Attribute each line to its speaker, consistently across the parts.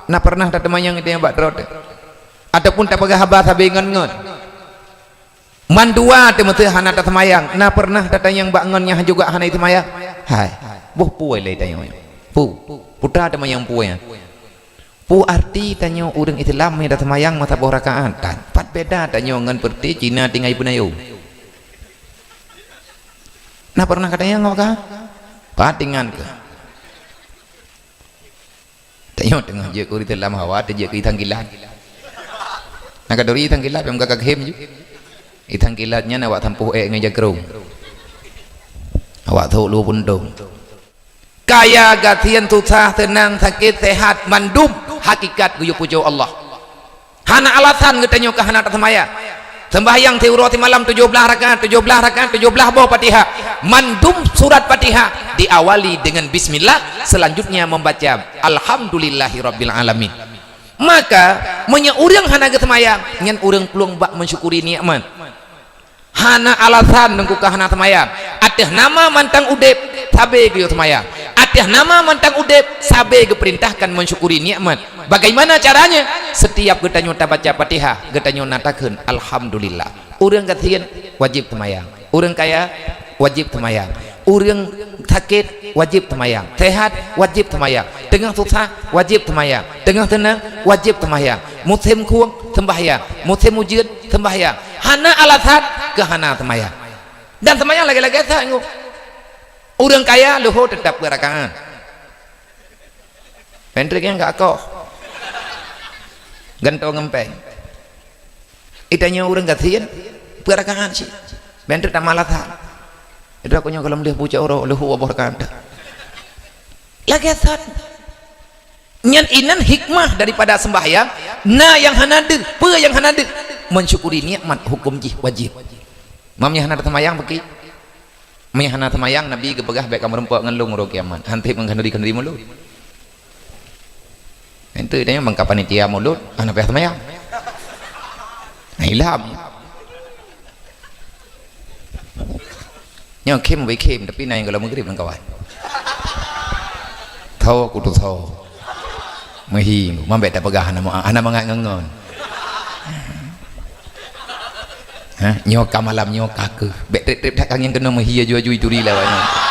Speaker 1: na pernah tak temayang itu yang bak terot ataupun tak pegah habar sabi ngon-ngon mandua te mete hana tak temayang na pernah tak tayang bak ngonnya juga hana itu temayang hai buh puai le tayang pu putra temayang puai pu arti tanyo urang Islam yang tak temayang mata boh rakaat pat beda tanyo ngan perti Cina tinggal ibu nayo na pernah katanya ngok patingan ke tanyo tengah je ko dalam hawa te je ke thang kilat nak kadori thang kilat yang kakak hem je thang kilatnya nak awak tampuh ngai jagrung awak thok lu pun dong kaya gatian tutah tenang sakit sehat mandum hakikat guyu pujo Allah hana alasan getanyo ka hana tamaya sembahyang teurati malam 17 rakaat 17 bawah Fatihah mandum surat Fatihah diawali dengan bismillah selanjutnya membaca alhamdulillahirabbil alamin maka menya urang hana getamaya ngan urang peluang bak mensyukuri nikmat hana alasan nengku ka hana tamaya ateh nama mantang udep sabe ge tamaya ateh nama mantang udep sabe ge perintahkan mensyukuri nikmat bagaimana caranya setiap getanyo baca Fatihah getanyo natakeun alhamdulillah urang gatian wajib temayang urang kaya wajib temayang urang sakit wajib temayang sehat wajib temayang tengah susah wajib temayang tengah tenang wajib temayang musim kuang sembahyang musim ujian sembahyang hana alasan ke hana temayang dan temayang lagi-lagi sanggup urang kaya luhur tetap berakaat pentriknya enggak kok gantong ngempeng itanya urang gatian berakaat sih pentrik tak malasan itu aku nya kalau melihat pucuk orang luhu abah kanda lagi asal nyan inan hikmah daripada sembahyang na yang hanadir pe yang hanadir mensyukuri nikmat hukum jih wajib mamnya hana temayang beki mamnya hana temayang nabi kepegah baik kamar empok ngelung ro kiamat hantip mengkanduri mulut ente tanya bangka panitia mulut ana peh temayang ilham nhưng khi mà bị khi tapi này gọi là mới làm kawan thâu aku tu thâu mahi mambe tak pegah ana mangat ngon ha nyo kamalam nyo kaku bet trip tak yang kena mahi ju turi lawan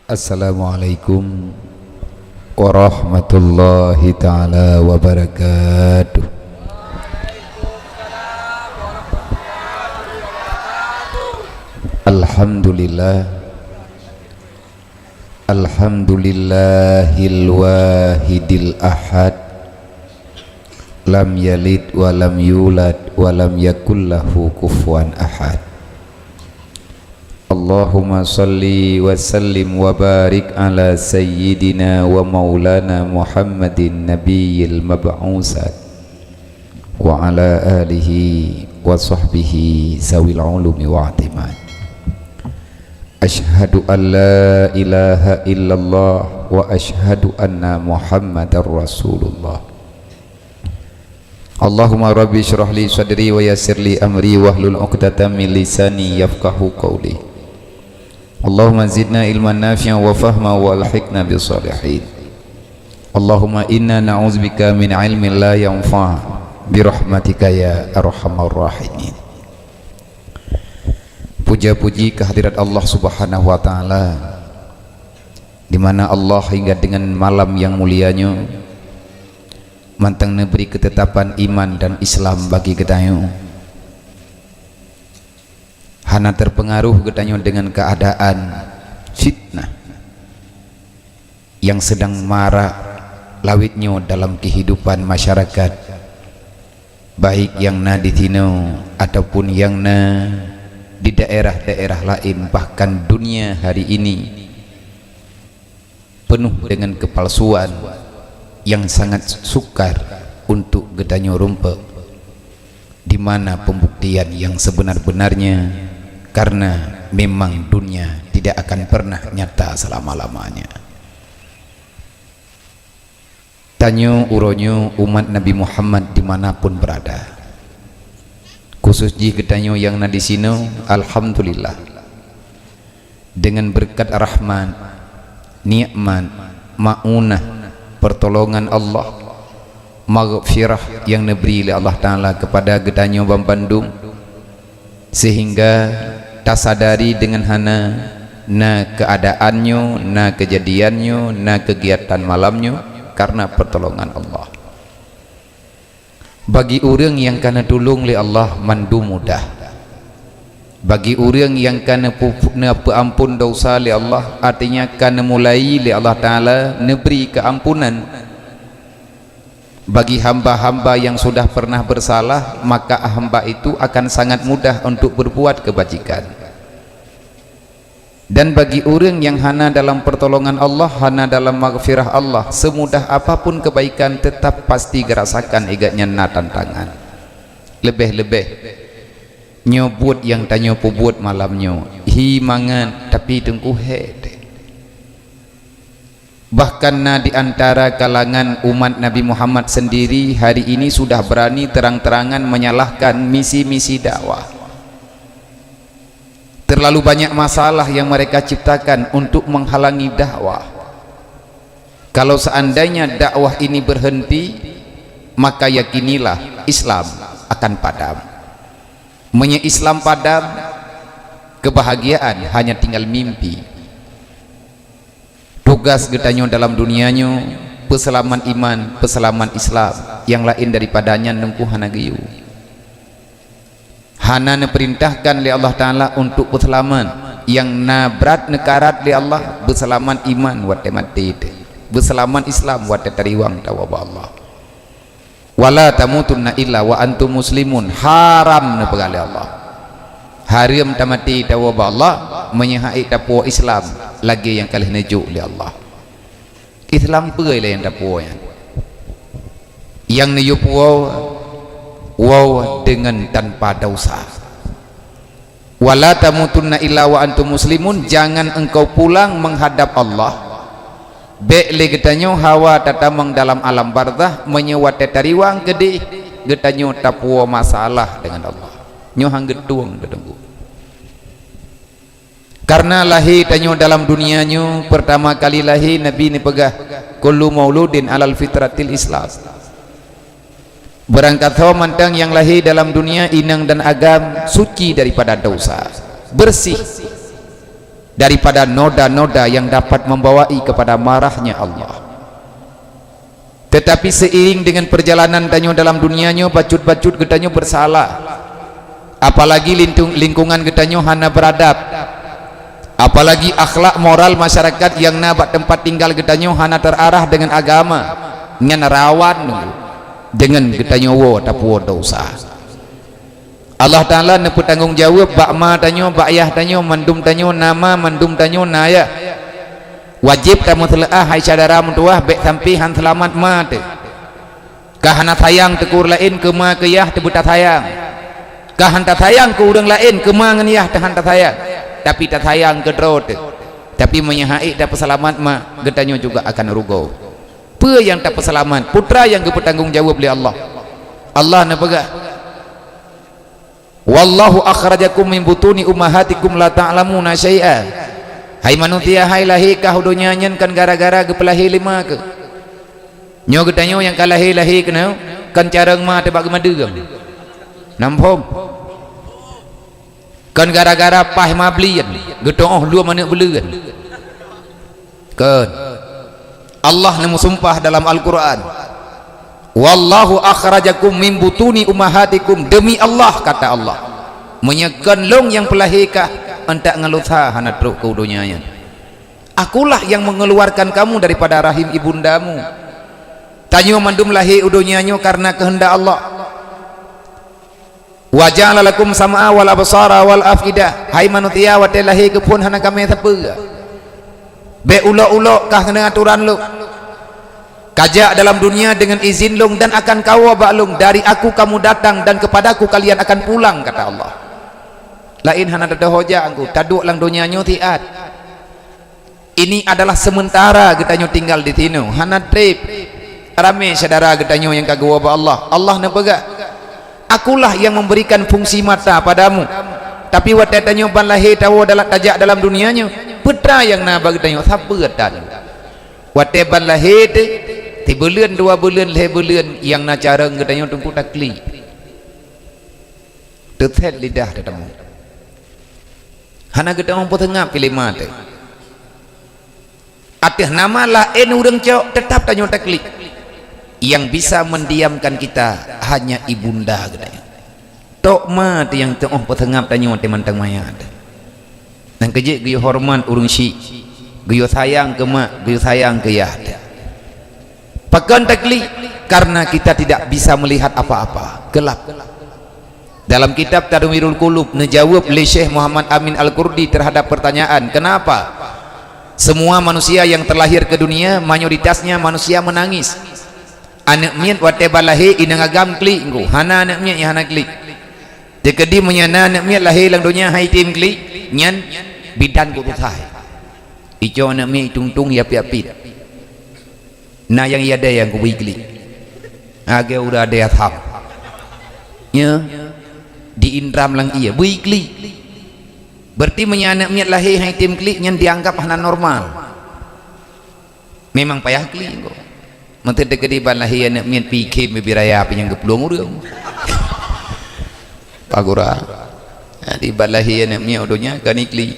Speaker 1: Assalamualaikum warahmatullahi ta'ala wabarakatuh. Alhamdulillah Alhamdulillahil wahidil ahad lam yalid wa lam yulad wa lam yakul lahu kufuwan ahad. Allahumma salli wa sallim wa barik ala sayyidina wa maulana Muhammadin nabiyil mab'usat wa ala alihi wa sahbihi zawil ulumi wa atimad. Ashhadu an la ilaha illallah wa ashhadu anna Muhammadar Rasulullah. Allahumma rabbi syrah li sadri wa yassir li amri wahlul 'uqdatam min lisani yafqahu qawli. Allahumma zidna ilman nafi'an wa fahma wa alhiqna bis salihin. Allahumma inna na'udzubika min ilmin la yanfa' bi rahmatika ya arhamar rahimin. Puja-puji kehadirat Allah Subhanahu wa taala di mana Allah hingga dengan malam yang mulianya mantang memberi ketetapan iman dan Islam bagi kita. Hana terpengaruh getanyo dengan keadaan fitnah yang sedang marak lawitnya dalam kehidupan masyarakat, baik yang na di tino ataupun yang na di daerah-daerah lain, bahkan dunia hari ini penuh dengan kepalsuan yang sangat sukar untuk getanyo rumput, di mana pembuktian yang sebenar-benarnya, karena memang dunia tidak akan pernah nyata selama-lamanya. Tanyo uronyo umat Nabi Muhammad dimanapun berada, khusus jika tanyo yang na di sini, alhamdulillah dengan berkat rahmat, nikmat, maunah, pertolongan Allah, maghfirah yang diberi oleh Allah Ta'ala kepada gedanyo Bang Bandung, sehingga tak sadari dengan hana na keadaannya, na kejadiannya, na kegiatan malamnya karena pertolongan Allah. Bagi orang yang kena tolong oleh Allah mandu mudah. Bagi orang yang kena ampun dosa oleh Allah, artinya kena mulai oleh Allah Ta'ala neberi keampunan. Bagi hamba-hamba yang sudah pernah bersalah, maka hamba itu akan sangat mudah untuk berbuat kebajikan. Dan bagi orang yang hana dalam pertolongan Allah, hana dalam maghfirah Allah, semudah apapun kebaikan tetap pasti gerasakan igatnya na tantangan. Lebih-lebih nyobut yang tanya pubut malamnya himangan tapi tengku hede. Bahkan na di antara kalangan umat Nabi Muhammad sendiri hari ini sudah berani terang-terangan menyalahkan misi-misi dakwah. Terlalu banyak masalah yang mereka ciptakan untuk menghalangi dakwah. Kalau seandainya dakwah ini berhenti, maka yakinilah Islam akan padam. Islam padam, kebahagiaan hanya tinggal mimpi. Tugas getanyo dalam dunianya peselaman iman, peselaman Islam, yang lain daripadanya nengku hana giyu. Hana perintahkan oleh Allah Ta'ala untuk berselaman, yang nabrat nekarat oleh Allah berselaman iman wate mati, berselaman Islam wate tariwang tawaba Allah. Wala tamutunna illa wa antum muslimun, haram nepegali Allah, haram tamati tawaba Allah, menyahai tapu Islam lagi yang kalih nejuk oleh Allah. Islam pegai lah yang tapu yang nejuk wow dengan tanpa dosa. Wala tamutunna illa wa antum muslimun, jangan engkau pulang menghadap Allah bek le getanyo hawa tatamang dalam alam barzah menyewat tariwang gede getanyo tapuo masalah dengan Allah nyohang getuang gedengku. Karena lahir tanyo dalam dunianyo pertama kali lahir Nabi ni pegah kullu mauludin alal fitratil Islam. Berangkat mantang yang lahir dalam dunia inang dan agam suci daripada dosa, bersih daripada noda-noda yang dapat membawai kepada marahnya Allah. Tetapi seiring dengan perjalanan tanyo dalam dunianya, bacut-bacut getanyo bersalah, apalagi lingkungan getanyo hana beradab, apalagi akhlak moral masyarakat yang nabat tempat tinggal getanyo hana terarah dengan agama, dengan rawan dengan getanyo tapu dosa. Allah Ta'ala neput tanggung jawab bak ma tanyo, bak ayah tanyo, mandum tanyo nama, mandum tanyo naya. Wajib tamu telah hai saudara mentuah bek sampai han selamat ma te. Kahana sayang tekur lain ke ma ke yah te buta sayang. Kahan tak sayang ke urang lain ke ma ngan yah te han tak sayang. Tapi tak sayang ke drot. Tapi menyahai dapat selamat ma getanyo juga akan rugo. Apa yang tak peselamat putra yang bertanggung jawab oleh Allah. Allah nak pegang wallahu akhrajakum min butuni ummahatikum la ta'lamuna syai'a. Hai manusia, hai lahir kah dunia nyen kan gara-gara gepelahi lima ke nyo getanyo yang kalahi lahir kena kan carang ma tebak gemadegam nampom kan gara-gara pah mablian getoh dua mana belegan kan Allah nemu sumpah dalam Al-Quran wallahu akhrajakum min butuni ummahatikum, demi Allah kata Allah menyekan long yang pelahirkah entak ngelutha hana truk ke dunianya, akulah yang mengeluarkan kamu daripada rahim ibundamu. Tanyo mandum lahir dunianya karena kehendak Allah. Wa ja'ala lakum sam'a wal absara wal afidah, hai manusia wate lahir ke pun hana kami tapa be ulok-ulok kah kena aturan lu kajak dalam dunia dengan izin long dan akan kau baklung dari aku kamu datang dan kepadaku kalian akan pulang kata Allah. Lain hana ada hoja aku taduk lang dunianya tiat. Ini adalah sementara kita tinggal di sini hana trip ramai saudara getanyo yang kagak wa Allah. Allah nak pegak. Akulah yang memberikan fungsi mata padamu. Tapi waktu tanyo ban lahir tahu dalam tajak dalam dunianya. Putra yang nak bagi tanyo siapa getan. Waktu ban lahir tu 3 bulan 2 bulan 5 bulan yang nak cara getanyo tunggu takli. Tetap lidah tetamu. Hana getanyo potengap pilih mata. Atih namalah urang cok tetap tanyo takli. Yang bisa mendiamkan kita hanya ibunda katanya. Tok ma tu yang tengah petengap tanyo teman-teman mayat. Nang kejik geus hormat urang si. Geus sayang ke mak, geus sayang ke yah. Pakan takli karena kita tidak bisa melihat apa-apa, gelap. Dalam kitab Tadwirul Qulub menjawab oleh Syekh Muhammad Amin Al-Qurdi terhadap pertanyaan, kenapa semua manusia yang terlahir ke dunia mayoritasnya manusia menangis? Anak miat wate balahi inang agam kli engko hana anak miat ya hana kli dekedi menyana anak miat lahir lang dunia hai tim kli nyan bidan ku tutai ijo anak miat tungtung ya piapit na yang ada yang ku kli age udah ada atham ya di indram lang iya bui kli berarti menyana anak miat lahir hai tim kli nyan dianggap hana normal memang payah kli engko menteri dekedi ban lahir anak mian pikir bibiraya apa yang geplung urang pagura di ban lahir anak mian udunya kanikli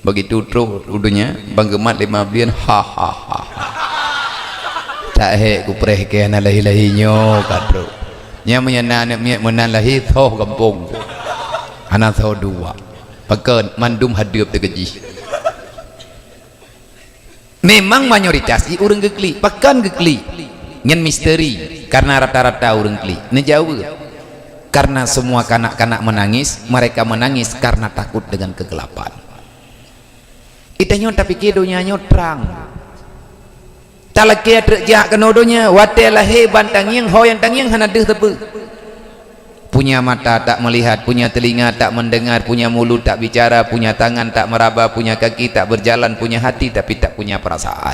Speaker 1: begitu terus udunya banggemat 5 bulan ha ha ha tak he ku preh ke anak lahir-lahirnyo kadro nya menyana anak mian menan lahir thoh kampung anak thoh 2 pakeun mandum hadeup tegeji. Memang mayoritas orang gekli, pakan gekli, nyen misteri karena rata-rata orang gekli. Nejauh karena semua kanak-kanak menangis, mereka menangis karena takut dengan kegelapan. Itanya tapi kedonya terang. Talakia terjak kenodonya, watelah heban tangyang, hoyang tangyang hana deh tepe. Punya mata tak melihat, punya telinga tak mendengar, punya mulut tak bicara, punya tangan tak meraba, punya kaki tak berjalan, punya hati tapi tak punya perasaan.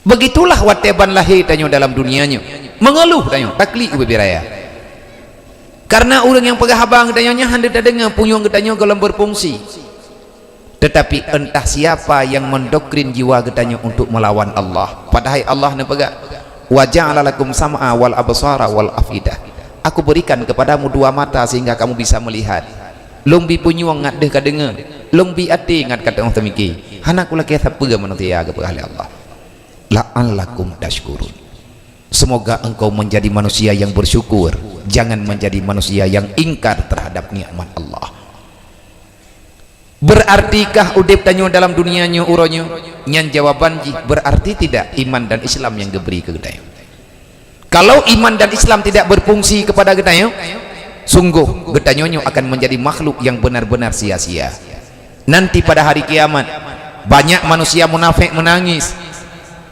Speaker 1: Begitulah wateban lahir tanyo dalam dunianya. Mengeluh tanyo, takli ubiraya. Karena orang yang pegah habang tanyonya hendak dengar punyung tanyo kalau berfungsi. Tetapi entah siapa yang mendoktrin jiwa getanyo untuk melawan Allah. Padahal Allah ne pegah wa ja'ala lakum sam'a wal absara wal afidah. Aku berikan kepadamu 2 mata sehingga kamu bisa melihat. Lombi punyuang ngat deh kadengar, lombi ati ngat kata orang temiki. Hana kula ke apa manusia kepada Allah. La'allakum tashkurun. Semoga engkau menjadi manusia yang bersyukur, jangan menjadi manusia yang ingkar terhadap nikmat Allah. Berartikah udip tanyo dalam dunianya uronyo? Nyan jawaban berarti tidak iman dan Islam yang diberi ke gedayo. Kalau iman dan Islam tidak berfungsi kepada getanyo, sungguh getanyonyo akan menjadi makhluk yang benar-benar sia-sia. Nanti pada hari kiamat banyak manusia munafik menangis.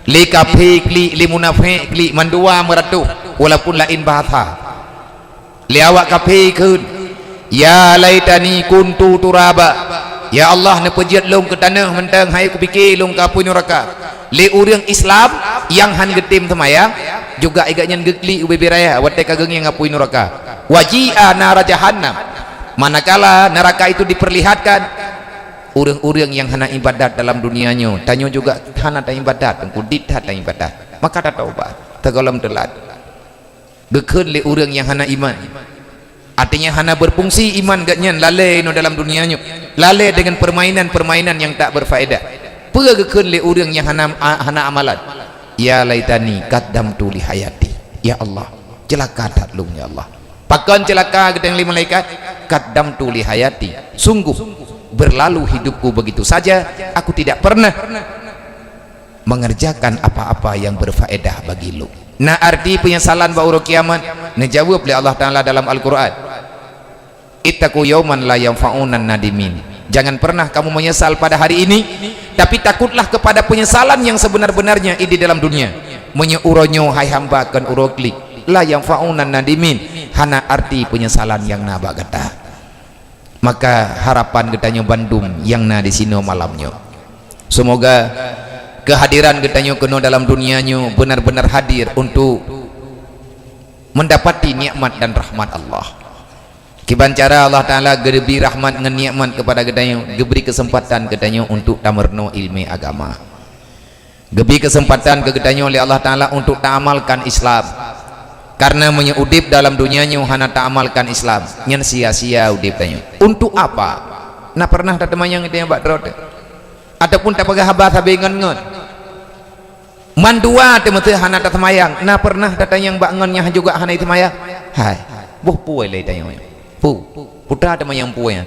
Speaker 1: Li kafir li munafik li mandua meratuh walaupun lain bahasa. Li awak kafir kun ya laitani kuntu turaba. Ya Allah ne pejiat long ke tanah mentang hai ku fikir long ka punya neraka. Li urang Islam yang han getim temayang juga igaknya gekli ubibiraya wate kageng yang ngapui neraka waji'a nara jahannam manakala neraka itu diperlihatkan urang-urang yang hana ibadat dalam dunianya tanyo juga hana ta ibadat kudit ta ibadat maka ta taubat tegalam telat gekeun le urang yang hana iman artinya hana berfungsi iman gaknya lalai no dalam dunianya lalai dengan permainan-permainan yang tak berfaedah peuh gekeun le urang yang hana amalan. Ya laitani qaddamtu li hayati. Ya Allah, celaka tatlung ya Allah. Pakan celaka gedeng li malaikat qaddamtu li hayati. Sungguh berlalu hidupku begitu saja, aku tidak pernah mengerjakan apa-apa yang berfaedah bagi lu. Nah arti penyesalan ba'ura kiamat dijawab oleh Allah Ta'ala dalam Al-Quran. Ittaqu yawman la yanfa'unan nadimin. Jangan pernah kamu menyesal pada hari ini, tapi takutlah kepada penyesalan yang sebenar-benarnya di dalam dunia. Menyeuronyo hai hamba kan uroklik la yang faunan nadimin hana arti penyesalan yang naba gata. Maka harapan getanyo Bandung yang na di sini malamnya. Semoga kehadiran getanyo kena dalam dunianyo benar-benar hadir untuk mendapati nikmat dan rahmat Allah. Kiban cara Allah Ta'ala geberi rahmat dengan nikmat kepada getanyo, geberi kesempatan getanyo untuk tamerno ilmu agama, geberi kesempatan ke getanyo oleh Allah Ta'ala untuk ta'amalkan Islam. Karena menyudip dalam dunianyo hana ta'amalkan Islam nyen sia-sia udip tanyo. Untuk apa? Nah pernah tak temayang itu yang bak terode ataupun tak pegah habas habis ngon mandua temen hana tak temayang. Nah pernah tak tanyang bak ngonnya juga hana itu mayang. Hai buh puai lay tanyo pu putra temayang puai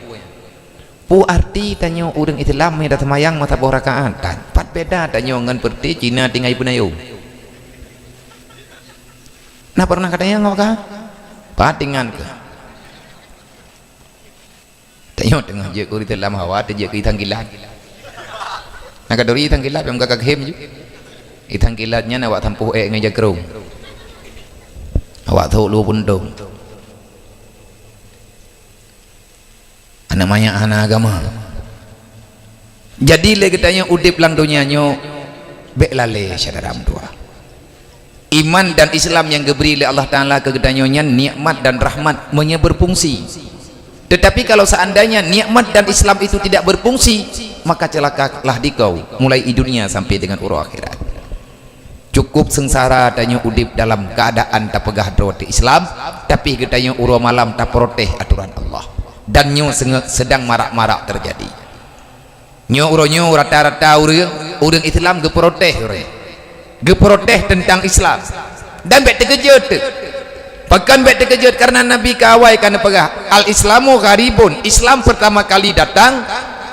Speaker 1: pu arti tanyo urang Islam yang tak temayang mata boh rakaat dan pat beda tanyo ngan perti Cina tinggai penayu. Nah pernah katanya ngok kah? Patingan ke? Tanya tengah je kuri dalam hawa tu je ke itang kilat. Nah kadori itang kilat yang kakak hem je. Itang kilatnya nak awak tampuh ngaja kerung. Awak tahu lu pun dong. Anak maya anak agama. Jadi le katanya udip lang dunianyo bek lale syadaram dua. Iman dan Islam yang diberi oleh Allah Ta'ala ke gedanyonya nikmat dan rahmat menye berfungsi. Tetapi kalau seandainya nikmat dan Islam itu tidak berfungsi, maka celakalah dikau mulai di dunia sampai dengan urus akhirat. Cukup sengsara danyo udip dalam keadaan tak pegah droti Islam, tapi gedanyo urus malam tak proteh aturan Allah. Dan nyo sedang marak-marak terjadi. Nyo uronyo rata-rata urang Islam geproteh geproteh tentang Islam dan bet terkejut bahkan bet terkejut karena Nabi kawai karena pegah al-islamu gharibun, Islam pertama kali datang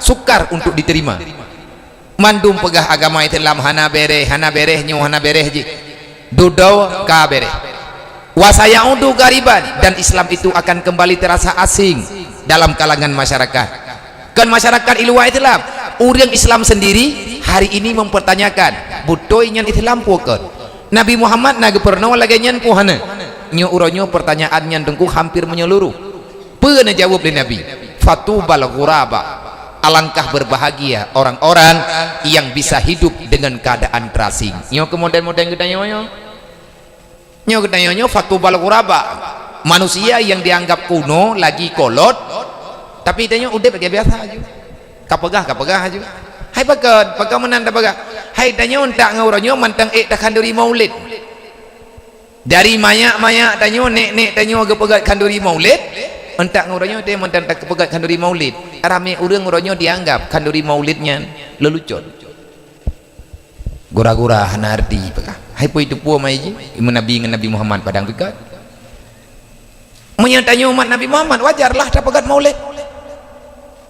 Speaker 1: sukar untuk diterima. Mandum pegah agama Islam hana bereh nyu hana bereh ji dudau ka bereh wasaya undu gariban, dan Islam itu akan kembali terasa asing dalam kalangan masyarakat. Kan masyarakat iluwa Islam, orang Islam sendiri hari ini mempertanyakan butoy nyan Islam puker Nabi Muhammad naga pernah lagi nyan puhana nyo uronyo pertanyaan nyan dengku hampir menyeluruh. Pernah jawab oleh Nabi, fatubal ghuraba, alangkah berbahagia orang-orang yang bisa hidup dengan keadaan terasing. Nyo kemudian nyo ketanya fatubal ghuraba, manusia yang dianggap kuno lagi kolot, tapi tanya udah pakai biasa aja, kapegah aja. Hai pakai menanda pakai. Hai tanya untak ngauranyo mantang tak kanduri maulid. Dari maya tanya nek tanya kepegat kanduri maulid. Untak ngauranyo dia mantang tak kepegat kanduri maulid. Rame urang ngauranyo dianggap kanduri maulidnya lelucon. Gura-gura hanardi pakai. Hai poi tu puo mai ji Nabi dengan Nabi Muhammad padang pegat. Menyatanya umat Nabi Muhammad wajarlah tak pegat maulid.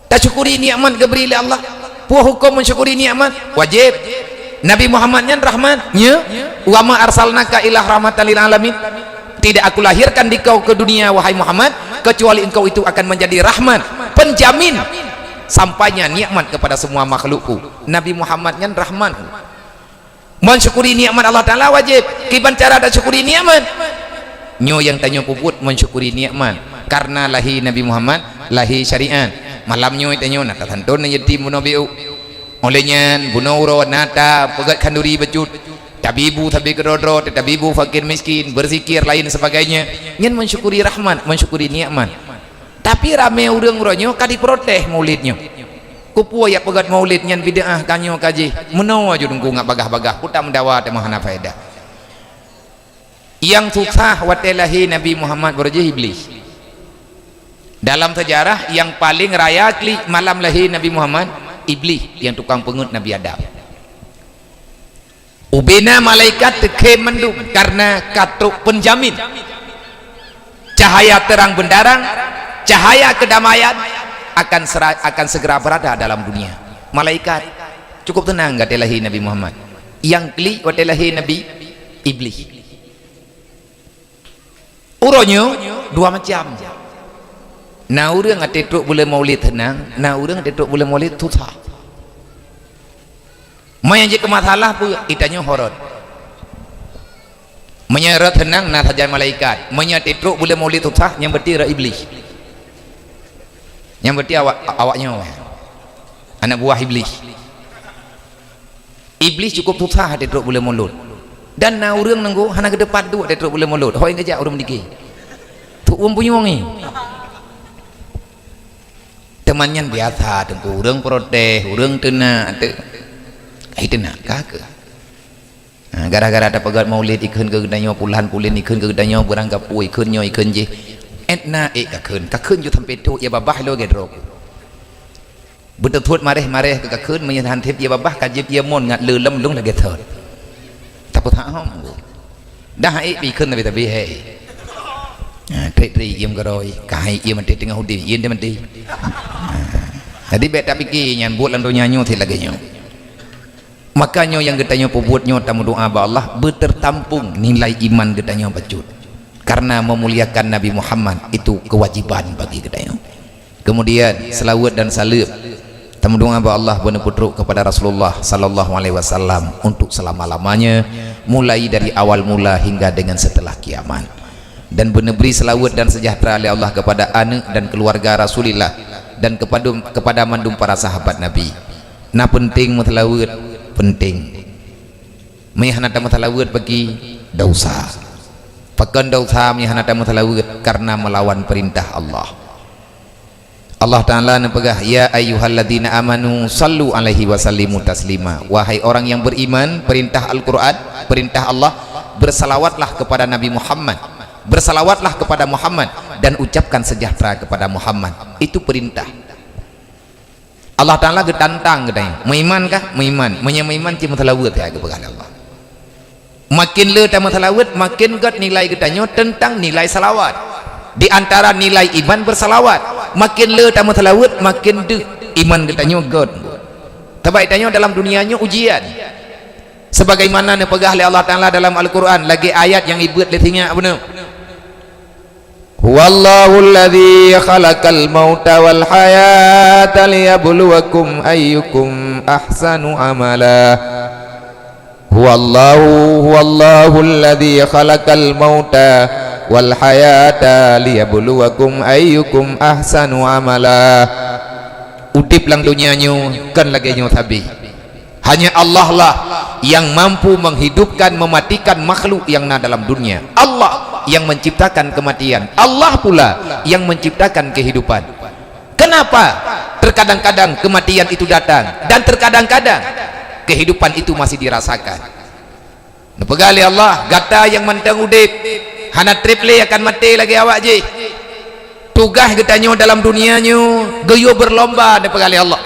Speaker 1: Tak syukuri nikmat diberi oleh Allah. Puah hukum mensyukuri nikmat wajib. Nabi Muhammadnya rahmatnya wa ma arsalnaka ila rahmatan lil alamin. Tidak aku lahirkan dikau ke dunia wahai Muhammad kecuali engkau itu akan menjadi rahmat, penjamin sampainya nikmat kepada semua makhlukku. Nabi Muhammadnya rahmat. Mensyukuri nikmat Allah Ta'ala wajib. Kiban cara ada syukuri nikmat nyo yang tanya puput mensyukuri nikmat karena lahi Nabi Muhammad lahi syariat. Malamnya itu nak tantun jadi munabiu olehnya bunauro nata pegat kanduri becut tabibu tapi kedodro tabibu fakir miskin berzikir lain sebagainya nyen mensyukuri rahmat mensyukuri nikmat. Tapi rame urang-urangnya kadi proteh maulidnya kupu ya pegat maulid nyen bid'ah kanyo kaji menawa aja nunggu ngak bagah-bagah putak mendawa teh mahana faedah. Yang susah watelahi Nabi Muhammad berjih iblis. Dalam sejarah yang paling raya kli malam lahir Nabi Muhammad iblis yang tukang pengut Nabi Adam. Ubina malaikat teke mendung karena katruk penjamin cahaya terang benderang, cahaya kedamaian akan segera berada dalam dunia. Malaikat cukup tenang gak lahir Nabi Muhammad. Yang kli lahir Nabi iblis. Uronyo dua macam. Nah orang atetruk boleh maulid tenang, nah orang atetruk boleh maulid susah. Menyanyi ke masalah pun itanya horot. Menyeret tenang nah saja malaikat. Menyatetruk boleh maulid susah yang berarti iblis. Yang berarti awaknya anak buah iblis. iblis cukup susah dia teruk boleh mulut dan na urang nanggo hana ke depan tu dia teruk boleh mulut hoi ngejak urang dikit tu punya wong ni temannya biasa tengku urang protes urang tena te ai tena kagak gara-gara ada pegat maulid ikun ke gedanyo puluhan pulin ikun ke gedanyo beranggap ikun nyo ikun je etna kakun jo sampai tu ya babah lo gedro betul thut mareh ke kakun menyahan tip ya babah kajib ya mon ngat lelem lung lagi thot tak putah hom dah ikun tapi hei tri yem garoi kai yem mati tengah hudi yen dia mati jadi beta pikir nyan buat landu nyanyo thi lagi nyo makanya yang getanya pembuatnya tamu doa ba Allah bertertampung nilai iman getanya bacut karena memuliakan Nabi Muhammad itu kewajiban bagi getanya. Kemudian selawat dan salam tamu doa ba Allah benar putruk kepada Rasulullah sallallahu alaihi wasallam untuk selama-lamanya mulai dari awal mula hingga dengan setelah kiamat dan benar beri selawat dan sejahtera oleh Allah kepada anak dan keluarga Rasulullah dan kepada mandum para sahabat Nabi. Nah penting mutlawat penting menghanata mutalawud bagi dosa pakan dosa menghanata mutalawud karena melawan perintah Allah. Allah Ta'ala nepegah ya ayyuhalladzina amanu sallu alaihi wasallimu taslima wahai orang yang beriman perintah Al-Quran perintah Allah bersalawatlah kepada Nabi Muhammad bersalawatlah kepada Muhammad dan ucapkan sejahtera kepada Muhammad itu perintah Allah Ta'ala getantang gedai meiman kah meiman meiman cuma telawut ya kepada Allah makin le tamu telawut makin gat nilai gedanyo tentang nilai salawat di antara nilai iman bersalawat makin le tamu telawut makin de iman gedanyo gat tabai tanyo dalam dunianya ujian sebagaimana nepegah oleh Allah Ta'ala dalam Al-Quran lagi ayat yang ibut letingnya benar Wallahu alladhi khalaqal mauta wal hayata liyabluwakum ayyukum ahsanu amala Huwallahu alladhi khalaqal mauta wal hayata liyabluwakum ayyukum ahsanu amala udip lang dunianya kan lagi nyo tabi hanya Allah lah yang mampu menghidupkan mematikan makhluk yang ada dalam dunia Allah yang menciptakan kematian Allah pula yang menciptakan kehidupan kenapa terkadang-kadang kematian itu datang dan terkadang-kadang kehidupan itu masih dirasakan nepegali Allah gata yang mentang udip hana triple akan mati lagi awak je tugas getanyo dalam dunianyo geyo berlomba nepegali Allah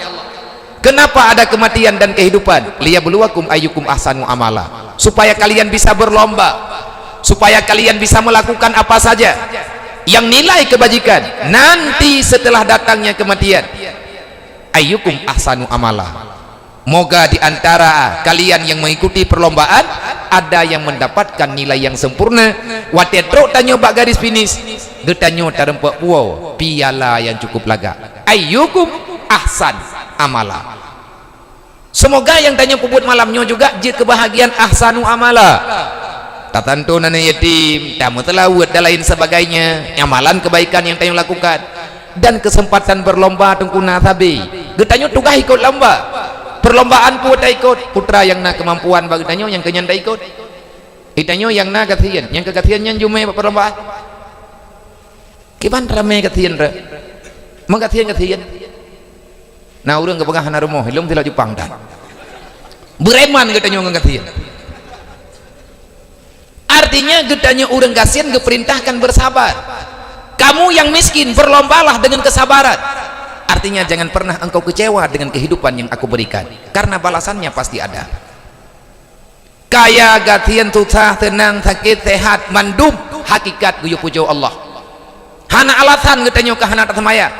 Speaker 1: kenapa ada kematian dan kehidupan liyabluwakum ayyukum ahsanu amala supaya kalian bisa berlomba supaya kalian bisa melakukan apa saja yang nilai kebajikan nanti setelah datangnya kematian ayyukum ahsanu amala moga diantara kalian yang mengikuti perlombaan ada yang mendapatkan nilai yang sempurna watetro tanyo bak garis finish getanyo tarempak puau piala yang cukup laga ayyukum ahsan amala semoga yang tanya puput malamnya juga jid kebahagiaan ahsanu amala tatantu nana yatim tamu telawut dan lain sebagainya amalan kebaikan yang tanya lakukan dan kesempatan berlomba tengkuna tabi getanyo tugas ikut lomba perlombaan putra ikut putra yang na kemampuan bagi tanyo yang kenyanda ikut itanyo yang na kathian yang kekathiannya jume perlombaan kiban rame kathian ra mengathian nah urang kepegah hana rumah hilum tila Jepang dan bereman getanyo ngathian artinya getanyo urang kasihan keperintahkan bersabar kamu yang miskin berlombalah dengan kesabaran artinya jangan pernah engkau kecewa dengan kehidupan yang aku berikan karena balasannya pasti ada kaya gatian tutah tenang sakit sehat mandum hakikat guyup pujo Allah hana alasan getanyo ke hana tatamaya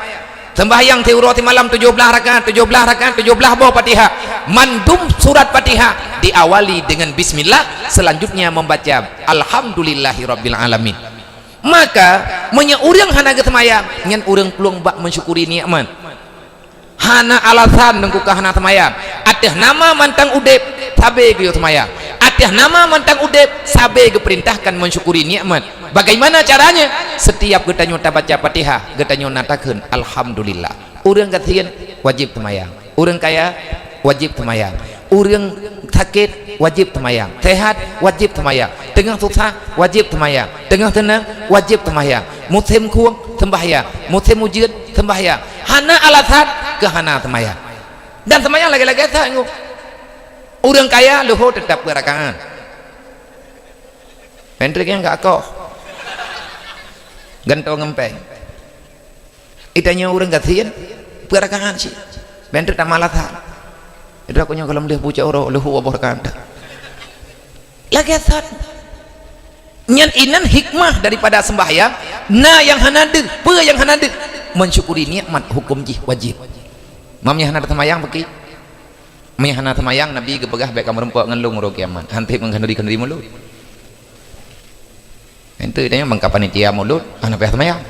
Speaker 1: sembahyang teurati malam 17 rakaat 17 buah Fatihah mandum surat Fatihah diawali dengan bismillah selanjutnya membaca alhamdulillahirabbil alamin maka menya urang hana getemayang nyen urang peluang bak mensyukuri nikmat hana alasan nengku ka hana temayang ateh nama mantang udep sabe ge temayang ateh nama mantang udep sabe ge perintahkan mensyukuri nikmat bagaimana caranya setiap getanyo baca Fatihah getanyo natakeun alhamdulillah urang gatian wajib temayang urang kaya wajib temayang urang sakit wajib sembahyang, sehat wajib sembahyang, tengah susah wajib sembahyang, tengah tenang wajib sembahyang, musim kurang sembahyang, musim ujian sembahyang, hana alasan ke hana sembahyang. Dan sembahyang lagi-lagi sanggup. Orang kaya luhur tetap berakaat. Menteri yang enggak kok gantong ngempeng. Itanya orang kasihan berakaat sih. Menteri tak malasan. Itu aku nyok kalau melihat buca orang luhur abah berakaat. Lagi asal. Nyan inan hikmah daripada sembahyang. Na yang hanade, pe yang hanade mensyukuri nikmat hukum jih wajib. Mamnya hanade sembahyang beki. Mamnya hanade sembahyang Nabi gepegah baik kamar empok ngelung ro kiamat. Hantip mengkanduri mulut. Itu dia bangka panitia mulut anak pihak sembahyang.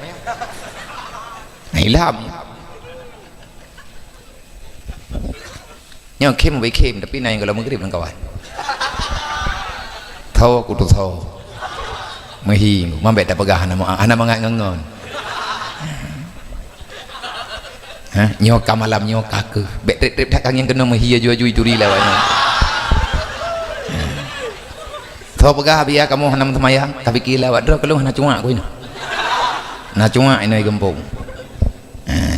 Speaker 1: Nah ilham. Nyok kem baik kem tapi naik kalau maghrib dengan kawan. Tahu aku tu tahu. Mahi, mambet tak pegah anak mangat ngengon. Hah, nyok malam nyok kaku. Bet trip tak kang yang kena mahi aju ituri lawannya. Tahu pegah biar kamu hanam sembahyang, tapi kila wadro kalau hana cuma aku ini. Na cuma ini gempung.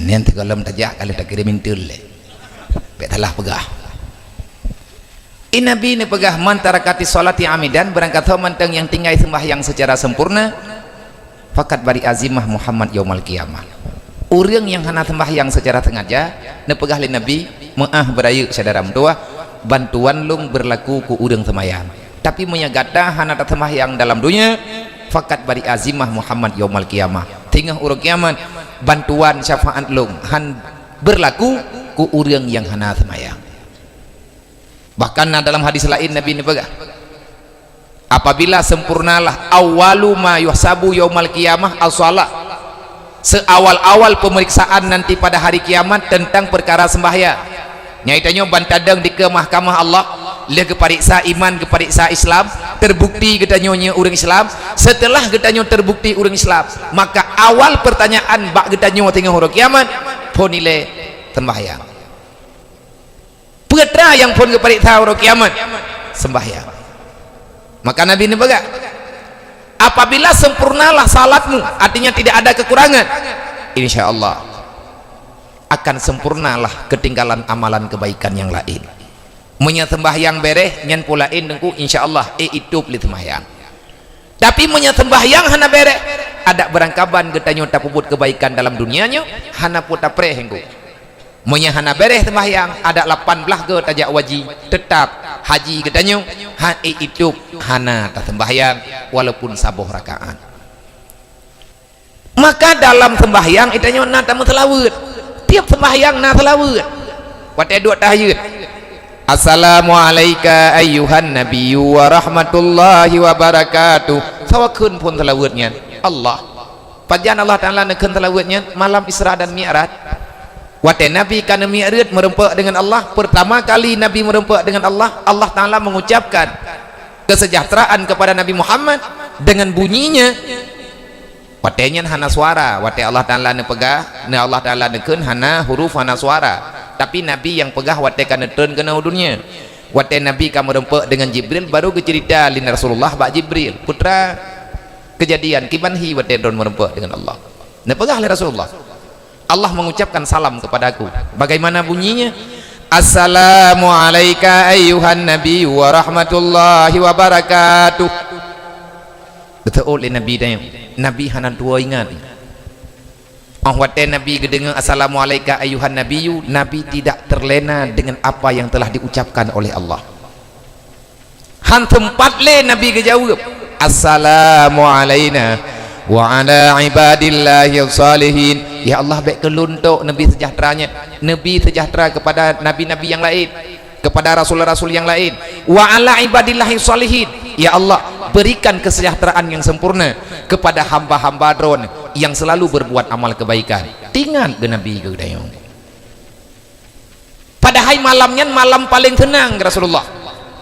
Speaker 1: Nanti kalau tajak kalau tak kirim intul le. Bet telah pegah. Nabi ni pegah mantarakati salati amidan berangkat manteng yang tinggal sembahyang secara sempurna fakat bari azimah Muhammad yaumal qiyamah. Orang yang hana sembahyang secara sengaja ne pegah li Nabi maah berayuk saudara tua bantuan lung berlaku ku urang sembahyang tapi menyagata hana tak sembahyang dalam dunia fakat bari azimah Muhammad yaumal qiyamah tinggal urang kiamat bantuan syafaat lung han berlaku ku urang yang hana sembahyang. Bahkan dalam hadis lain Nabi ini pegah apabila sempurnalah awalu ma yuhsabu yaumal qiyamah as-shalah, seawal-awal pemeriksaan nanti pada hari kiamat tentang perkara sembahyang nyaitanya bantadang di ke mahkamah Allah le kepariksa iman kepariksa Islam terbukti getanyonya orang Islam. Setelah getanyo terbukti orang Islam maka awal pertanyaan bak getanyo tengah hari kiamat ponile sembahyang. Putra yang pun kepariksa hari kiamat sembahyang. Maka Nabi ini baga apabila sempurnalah salatmu artinya tidak ada kekurangan insyaallah akan sempurnalah ketinggalan amalan kebaikan yang lain. Menyesembahyang bereh nyan pulain dengku insyaallah itu beli sembahyang. Tapi menyesembahyang hana bereh ada berangkaban getanyo tapubut kebaikan dalam dunianya hana puta preh hengku. Menyahana bereh sembahyang ada 18 ke tajak wajib tetap haji getanyo itu hana tak sembahyang walaupun sabuh rakaat. Maka dalam sembahyang itanya na tamu selawat tiap sembahyang na selawat wate dua tahiyat assalamu alayka ayyuhan nabiyyu wa rahmatullahi wa barakatuh sawakun pun selawatnya Allah pajan Allah Ta'ala nekeun selawatnya malam Isra dan Mi'raj. Wate Nabi kana mi'raj merempak dengan Allah pertama kali Nabi merempak dengan Allah. Allah Ta'ala mengucapkan kesejahteraan kepada Nabi Muhammad dengan bunyinya watenya hana suara wate Allah Ta'ala ne pegah ne Allah Ta'ala nekeun hana huruf hana suara tapi Nabi yang pegah wate kana turun kana dunia wate Nabi ka merempak dengan Jibril baru ke cerita lin Rasulullah bak Jibril putra kejadian kibanhi wate turun merempak dengan Allah ne pegah li Rasulullah. Allah mengucapkan salam kepadaku. Bagaimana bunyinya? Assalamu alayka ayyuhan nabi wa rahmatullahi wa barakatuh. Betul oleh Nabi dan Nabi hana dua ingat. Wate Nabi gedengar assalamu alayka ayyuhan nabiyyu, Nabi tidak terlena dengan apa yang telah diucapkan oleh Allah. Han tempat le Nabi kejawab assalamu alayna wa ala ibadillahi salihin. Ya Allah baik keluntuk Nabi sejahteranya Nabi sejahtera kepada nabi-nabi yang lain kepada rasul-rasul yang lain wa ala ibadillahi salihin. Ya Allah berikan kesejahteraan yang sempurna kepada hamba-hamba drone yang selalu berbuat amal kebaikan. Tinggal ke Nabi ke dayong pada hari malamnya malam paling tenang Rasulullah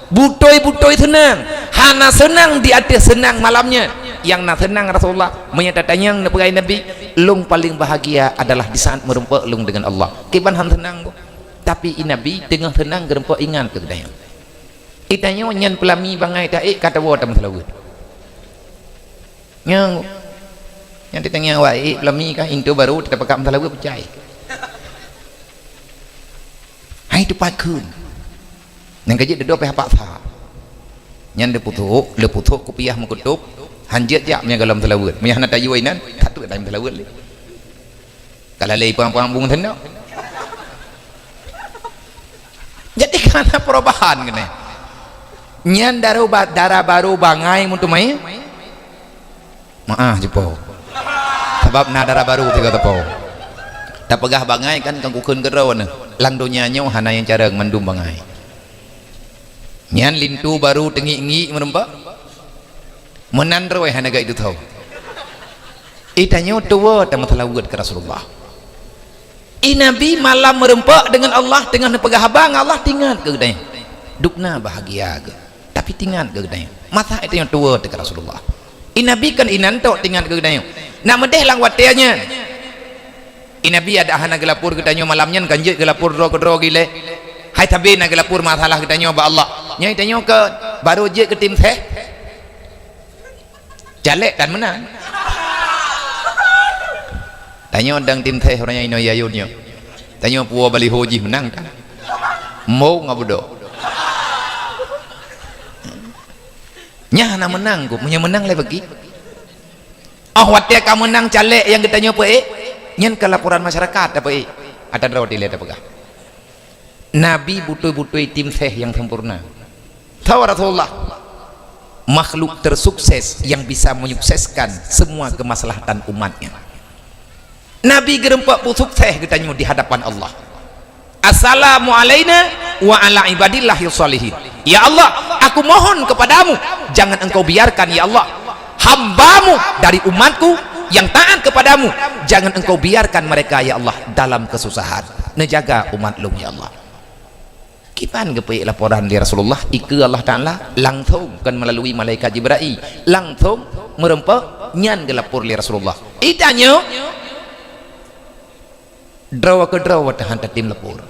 Speaker 1: butoi-butoi tenang hana senang di atas senang malamnya yang nak tenang Rasulullah menyatakan yang pegai Nabi lung paling bahagia adalah di saat merempak lung dengan Allah kiban han tenang bu. Tapi Nabi tengah tenang gerempak ingat ke dayang Itanya nyan pelami bangai tak kata wa tam telawu nyang yang ditanya wa pelami kah into baru kita pakam telawu percaya hai tu pakun nang kaji dedo pe apa tha nyan de putuk kopiah mengkutup hanjet jak nya galam telawu nya na tayu inan satu dalam telawu le kalau lei puang-puang bung tenda jadi karena perubahan kena nyan darah baru bangai muntu mai maah jepo sebab na darah baru tiga tepo tak pegah bangai kan kang kukeun gerau na lang dunya nyo hana yang careng mandum bangai nyan lintu baru tengi-ngi merempa menandro hana ga itu tahu itanyo tua ta matalawud ke Rasulullah nabi malam merempa dengan Allah dengan pegah bang Allah tinggal ke gedai dukna bahagia ke tapi tinggal ke gedai mata itu yang tua dekat Rasulullah nabi kan inanto tinggal ke gedai nak medeh lang watianya nabi ada hana gelapur gedai malamnya kanjut gelapur dro gile hai tabe na gelapur masalah gedai ba Allah nya itanyo ke baru je ke tim teh jalek dan menang tanya dang tim teh orangnya ino yayunnya tanya puwa bali hoji menang kan mau ngabudo nya na menang ku punya menang le bagi watia ka menang calek yang kita nyopo nyen ke laporan masyarakat apa ada draw dile ada pegah nabi butuh tim teh yang sempurna tahu Rasulullah makhluk tersukses yang bisa menyukseskan semua kemaslahatan umatnya nabi gerempak sukses kita di hadapan Allah assalamu alaina wa ala ibadillahi sholihin ya Allah aku mohon kepadamu jangan engkau biarkan ya Allah hambamu dari umatku yang taat kepadamu jangan engkau biarkan mereka ya Allah dalam kesusahan nejaga umat lu ya Allah kipan gepe laporan di Rasulullah iku Allah Ta'ala langsung kan melalui malaikat Jibril langsung merempak nyan gelapur li Rasulullah itanya draw ke draw wata hantar tim lapor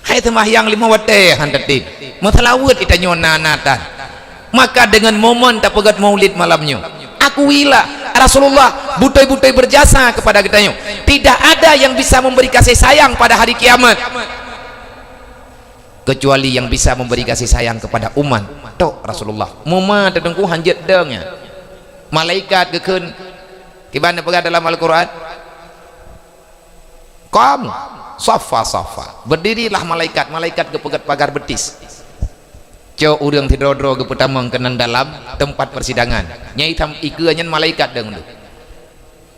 Speaker 1: hai temah yang 5 wate hantar tim matalawut itanya nanatan maka dengan momen tak pegat maulid malamnya akuilah Rasulullah butai-butai berjasa kepada kita tidak ada yang bisa memberi kasih sayang pada hari kiamat kecuali yang bisa memberi kasih sayang kepada umat tok Rasulullah muma tedengku hanjet dengnya malaikat gekeun kibana pegat dalam Al-Qur'an kamu safa berdirilah malaikat kepegat pagar betis co urang tidrodro ke pertama kenang dalam tempat persidangan nyai tam ikeunyan malaikat deng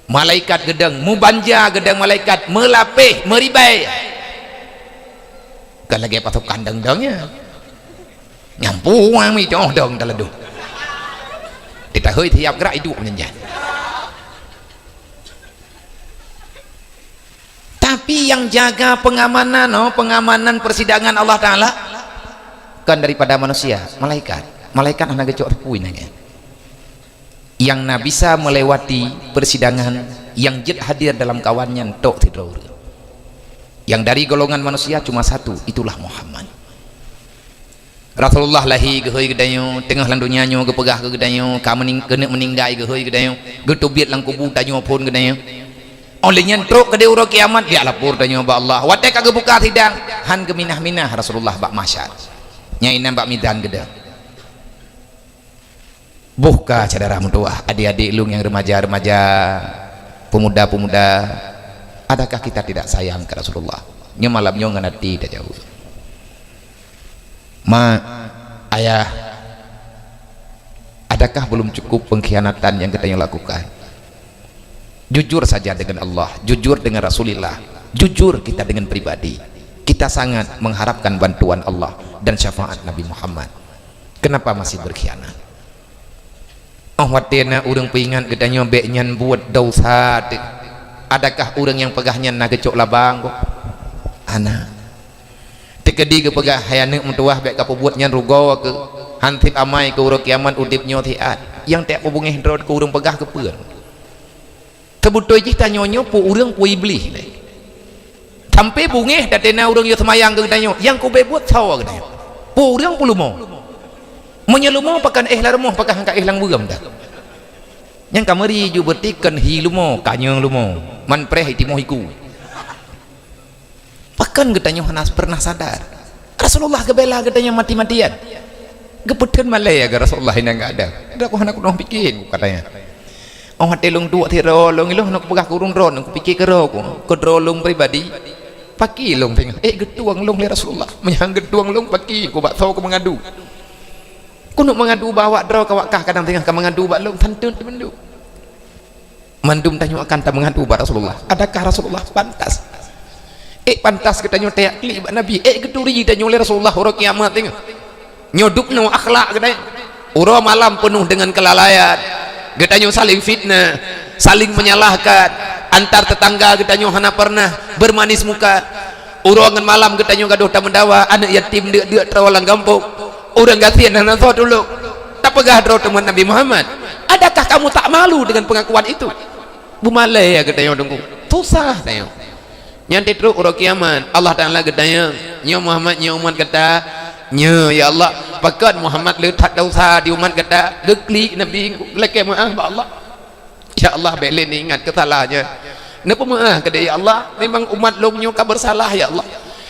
Speaker 1: malaikat gedeng mubanja gedeng malaikat melapeh meribai kan lagi patok kandang dengnya nyampu mi coh dong teleduh kita hơi tiap gerak hidup menyenjat tapi yang jaga pengamanan persidangan Allah Ta'ala kan daripada manusia malaikat anak gecok repuin yang na bisa melewati persidangan yang jet hadir dalam kawannya tok tidro yang dari golongan manusia cuma satu itulah Muhammad Rasulullah lahi gehoy gedayo tengah landunya nyo gepegah ke gedayo kamening kena meninggai gehoy gedayo getubit lang kubu tanyo pun gedayo oleh nyentruk ke deuro kiamat dia lapor tanya ba Allah watek kagak buka sidang han geminah-minah Rasulullah bak masyar nyainan bak midan gede buka saudara mutuah adik-adik lu yang remaja-remaja pemuda-pemuda adakah kita tidak sayang ke Rasulullah nya malamnya nganati dah jauh ayah adakah belum cukup pengkhianatan yang kita lakukan jujur saja dengan Allah jujur dengan Rasulullah jujur kita dengan pribadi kita sangat mengharapkan bantuan Allah dan syafaat Nabi Muhammad kenapa masih berkhianat watena urang pingat gedanya beknyan buat dosa adakah urang yang pegahnya na gecok labang kok ana tekedi ke pegah hayane mutuah bek kapubuatnya rugo ke hantip amai ke urang kiamat udipnya tiat yang tak hubungi hendro ke urang pegah ke peun kebutuh kita nyonyo pu urang pu iblis sampai bungeh datena urang yo semayang ke gedanyo yang ku buat sawa gedanyo Purang pulumo menyelumo pakan larumo pakan hangka lang buram dah yang kamari ju bertikan hi lumo kanyang lumo man preh timo hiku pakan getanyo hanas pernah sadar Rasulullah gebela getanyo mati-matian gepetan malaya ga Rasulullah ini enggak ada aku hanak dong pikir katanya oh hati long tua tiro long ilo nak pegah kurung ron aku pikir kero ko drolong pribadi paki long tengah getuang long le Rasulullah menyang getuang long paki ko bakso ko mengadu ko nak mengadu bawa draw ka wakah kadang tengah ka mengadu bak long tantun mendu mandum tanyo akan ta mengadu ba Rasulullah adakah Rasulullah pantas pantas kita nyo teak kli ba nabi geduri tanyo le Rasulullah ora kiamat tengah nyoduk no akhlak kedai ura malam penuh dengan kelalaian getanyo saling fitnah saling menyalahkan antar tetangga getanyo hana pernah bermanis muka urangan malam getanyo gaduh ta mendawa anak yatim dia trawalang gampung urang gatian hana so dulu tak pegah dro teman Nabi Muhammad adakah kamu tak malu dengan pengakuan itu bumalai ya getanyo dengku susah tayo nyanti terus ura kiamat Allah Taala getanyo nyo Muhammad nyo umat kata nyo ya Allah pakat Muhammad letak dosa di umat kata gekli Nabi leke maaf ba Allah ya Allah belen ingat kesalahannya napa maaf kata ya Allah memang umat long nyo ka bersalah ya Allah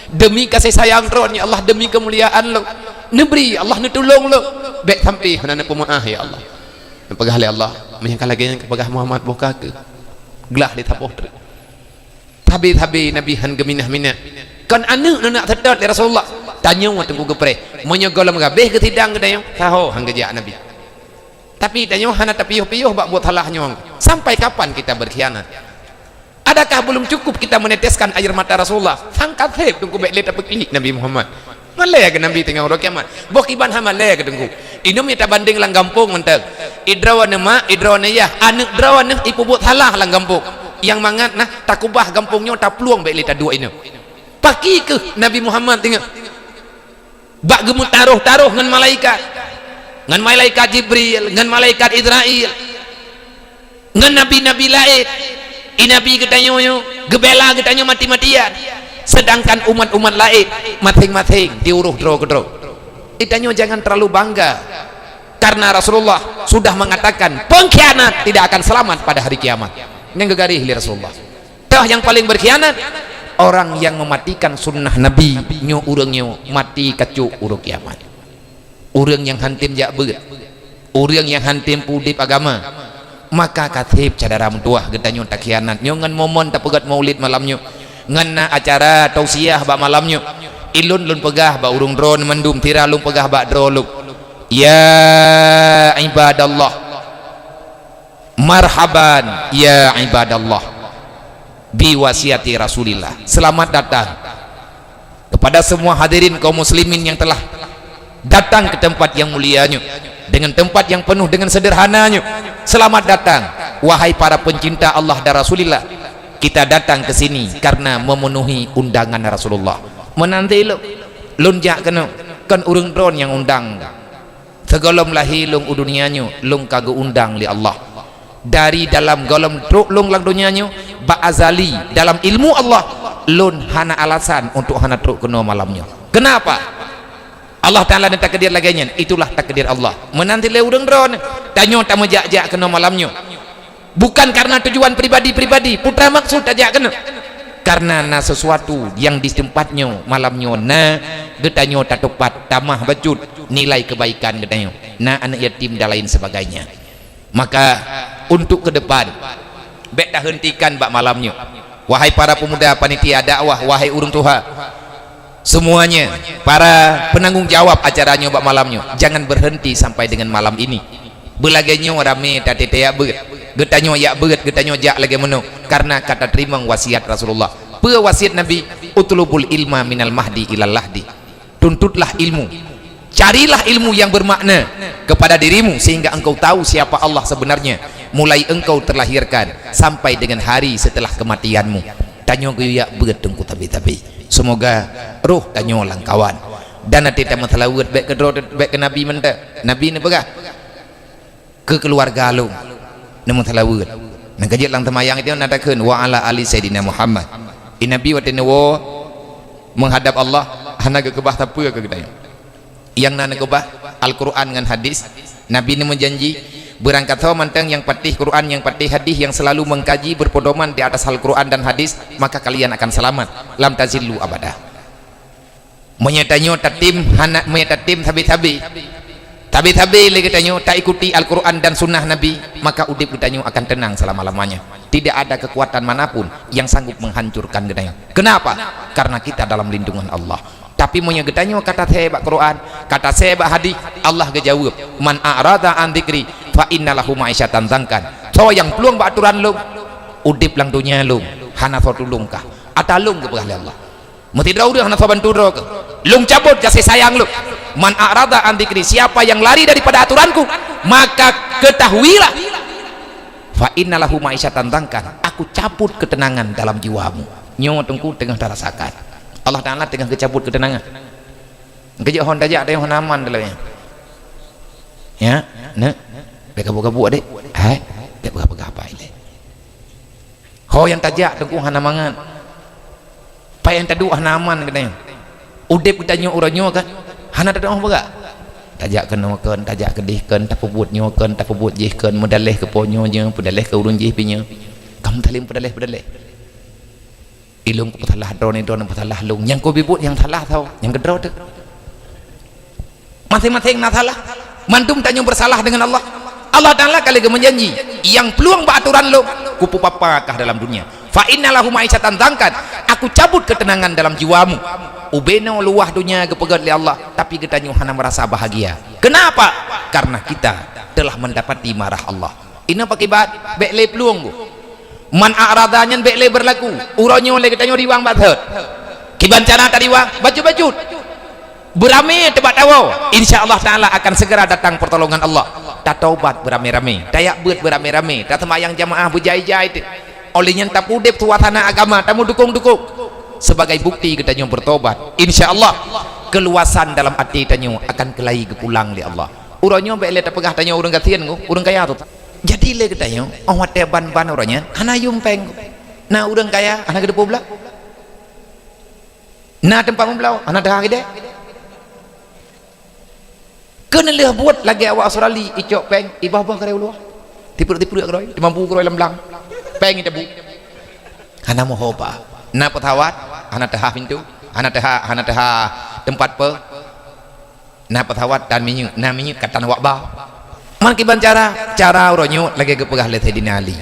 Speaker 1: demi kasih sayang ron ya Allah demi kemuliaan long nebri Allah netulong lo bek sampai hana napa maaf ya Allah pegah le Allah menyangka lagi yang pegah Muhammad buka ke gelah di tapoh tabi Nabi han geminah-minah kan anu nak sedot ya Rasulullah tanya wa tunggu gepre menyegol mengabeh ke tidang gedayong tahu hang gejak Nabi tapi tanya hana tapiyuh-piyuh bak buat halahnya sampai kapan kita berkhianat adakah belum cukup kita meneteskan air mata Rasulullah sangkat heb tunggu bek leta pekli Nabi Muhammad malaya ke Nabi tengah ora kiamat bokiban ha malaya ke tunggu inum kita banding lang gampung menteg idrawana ma idrawana ya anak drawana ipu buat halah lang gampung yang mangat nah takubah gampungnya tak peluang bek leta dua ini paki ke Nabi Muhammad tengah bak gemut taruh ngan malaikat Jibril ngan malaikat Israel ngan nabi-nabi lain nabi getanyo gebela getanyo mati-matian sedangkan umat-umat lain masing-masing diuruh dro itanyo jangan terlalu bangga karena Rasulullah sudah mengatakan pengkhianat tidak akan selamat pada hari kiamat yang gegarih li Rasulullah toh yang paling berkhianat orang yang mematikan sunnah Nabi nyo urang nyo mati kacu urang kiamat urang yang hantim jak beut urang yang hantim pudip agama maka katib cadaram tuah getanyo tak khianat nyo ngan momon tak pegat maulid malamnyo ngan acara tausiah ba malamnyo ilun lun pegah ba urung drone mendum tira lun pegah ba droluk ya ibadallah marhaban ya ibadallah biwasiati Rasulillah selamat datang kepada semua hadirin kaum muslimin yang telah datang ke tempat yang mulianya dengan tempat yang penuh dengan sederhananya selamat datang wahai para pencinta Allah dan Rasulillah kita datang ke sini karena memenuhi undangan Rasulullah menanti lo lunjak kena kan urang dron yang undang segolom lahi lung udunianyo lung kagu undang li Allah dari dalam golom truk lung lang dunianyo ba azali dalam ilmu Allah lun hana alasan untuk hana truk kena malamnya kenapa Allah Ta'ala dan takdir laganya itulah takdir Allah menanti le udang dron tanyo tak mejak-jak kena malamnya bukan karena tujuan pribadi putra maksud tajak kena karena na sesuatu yang di tempatnya malamnya na getanyo tak tepat tamah bacut nilai kebaikan getanyo na anak yatim dan lain sebagainya maka untuk ke depan bek dah hentikan bak malamnya wahai para pemuda panitia dakwah wahai urang tuha semuanya para penanggung jawab acaranya bak malamnya jangan berhenti sampai dengan malam ini belaganya rame tatete ya beut getanyo ya beut getanyo jak lagi menu karena kata terima wasiat Rasulullah wasiat Nabi utlubul ilma minal mahdi ilal lahdi tuntutlah ilmu carilah ilmu yang bermakna kepada dirimu sehingga engkau tahu siapa Allah sebenarnya mulai engkau terlahirkan sampai dengan hari setelah kematianmu tanyo ya beut tengku tabi semoga roh tanyo lang kawan dan nanti tamat lawat baik ke Nabi menta Nabi ni pegah ke keluarga lu namun talawat nang kajit lang tamayang itu nadakeun wa ala ali sayyidina Muhammad Nabi wa menghadap Allah hana ke kebah tapa ke gedaya yang nana gobah Al-Quran dengan hadis. Nabi ini menjanji berangkat tahu manteng yang patih Quran yang patih hadis yang selalu mengkaji berpedoman di atas Al-Quran dan hadis, maka kalian akan selamat lam tazillu abada. Menyatanyo tatim hanak menyatim tabi-tabi lagi tanyo tak ikuti Al-Quran dan sunnah Nabi, maka udip getanyo akan tenang selama-lamanya. Tidak ada kekuatan manapun yang sanggup menghancurkan getanyo. Kenapa? Karena kita dalam lindungan Allah. Tapi monya getanyo kata saya bak Quran, kata saya bak hadis, Allah gejawab, man a'rada an dzikri fa innalahu ma'isyatan dzankan. So yang peluang bak aturan lu, udip lang dunia lu, hana so tulung kah? Atalung ke pegah Allah. Mesti udah hana so bantu ke. Lung cabut kasih sayang lu. Man a'rada an dzikri, siapa yang lari daripada aturanku, maka ketahuilah fa innalahu ma'isyatan dzankan, aku cabut ketenangan dalam jiwamu. Nyo tengku tengah terasakan. Allah Ta'ala tengah kecabut ketenangan. Kejak hon tajak ada yang aman dalamnya. Ya, nak, mereka buka-buka dek. Hai, dia buka-buka apa ini? Ho yang tajak tengku hana mangan. Pa yang tadu hana aman katanya. Udip katanya uranyo kan. Hana tadu buka. Tajak kenokan, tajak kedihkan, tak pebut nyokan, tak pebut jihkan, medalih ke ponyonya, pedalih ke urun jih pinya. Kamu talim pedalih. Ilung ku talah drone talah lung yang ku bibut yang talah tahu yang gedro tu masing-masing nak salah mantum tanya bersalah dengan Allah. Allah Ta'ala kali ke menjanji yang peluang beraturan lu kupu papakah dalam dunia fa innalahu ma'isyatan dzankan, aku cabut ketenangan dalam jiwamu. Ubeno luah dunia kepegat oleh Allah, tapi kita hanya merasa bahagia. Kenapa? Karena kita telah mendapati marah Allah. Ini pakai bat bekle peluang bu. Man a'radanya bekle berlaku uronyo le katanya diwang bathet kibancana tadi wang baju-baju beramai tebak tawo, insyaallah Ta'ala akan segera datang pertolongan Allah. Tak taubat beramai-ramai, tayak buat beramai-ramai, tak semayang jamaah berjai-jai olehnya tak pudep suasana agama tamu dukung-dukung sebagai bukti katanya bertobat. Insyaallah keluasan dalam hati tanyo akan kelai kepulang li Allah. Uronyo bekle tak pegah tanyo urang kasian urang kaya tu. Jadi le katanya awat ban-ban orangnya hana yumpeng nah urang kaya hana gede pula nah tempat membelau hana dah gede kena leh buat lagi awak Australia icok peng ibah-bah kare ulu tipu-tipu keroi 50 keroi lemblang peng itu bu hana mau hoba nah petawat hana dah pintu hana dah tempat pe nah petawat dan minyak nah minyak katan awak bah makiban cara uronyo lagi kepegah le Sayyidina Ali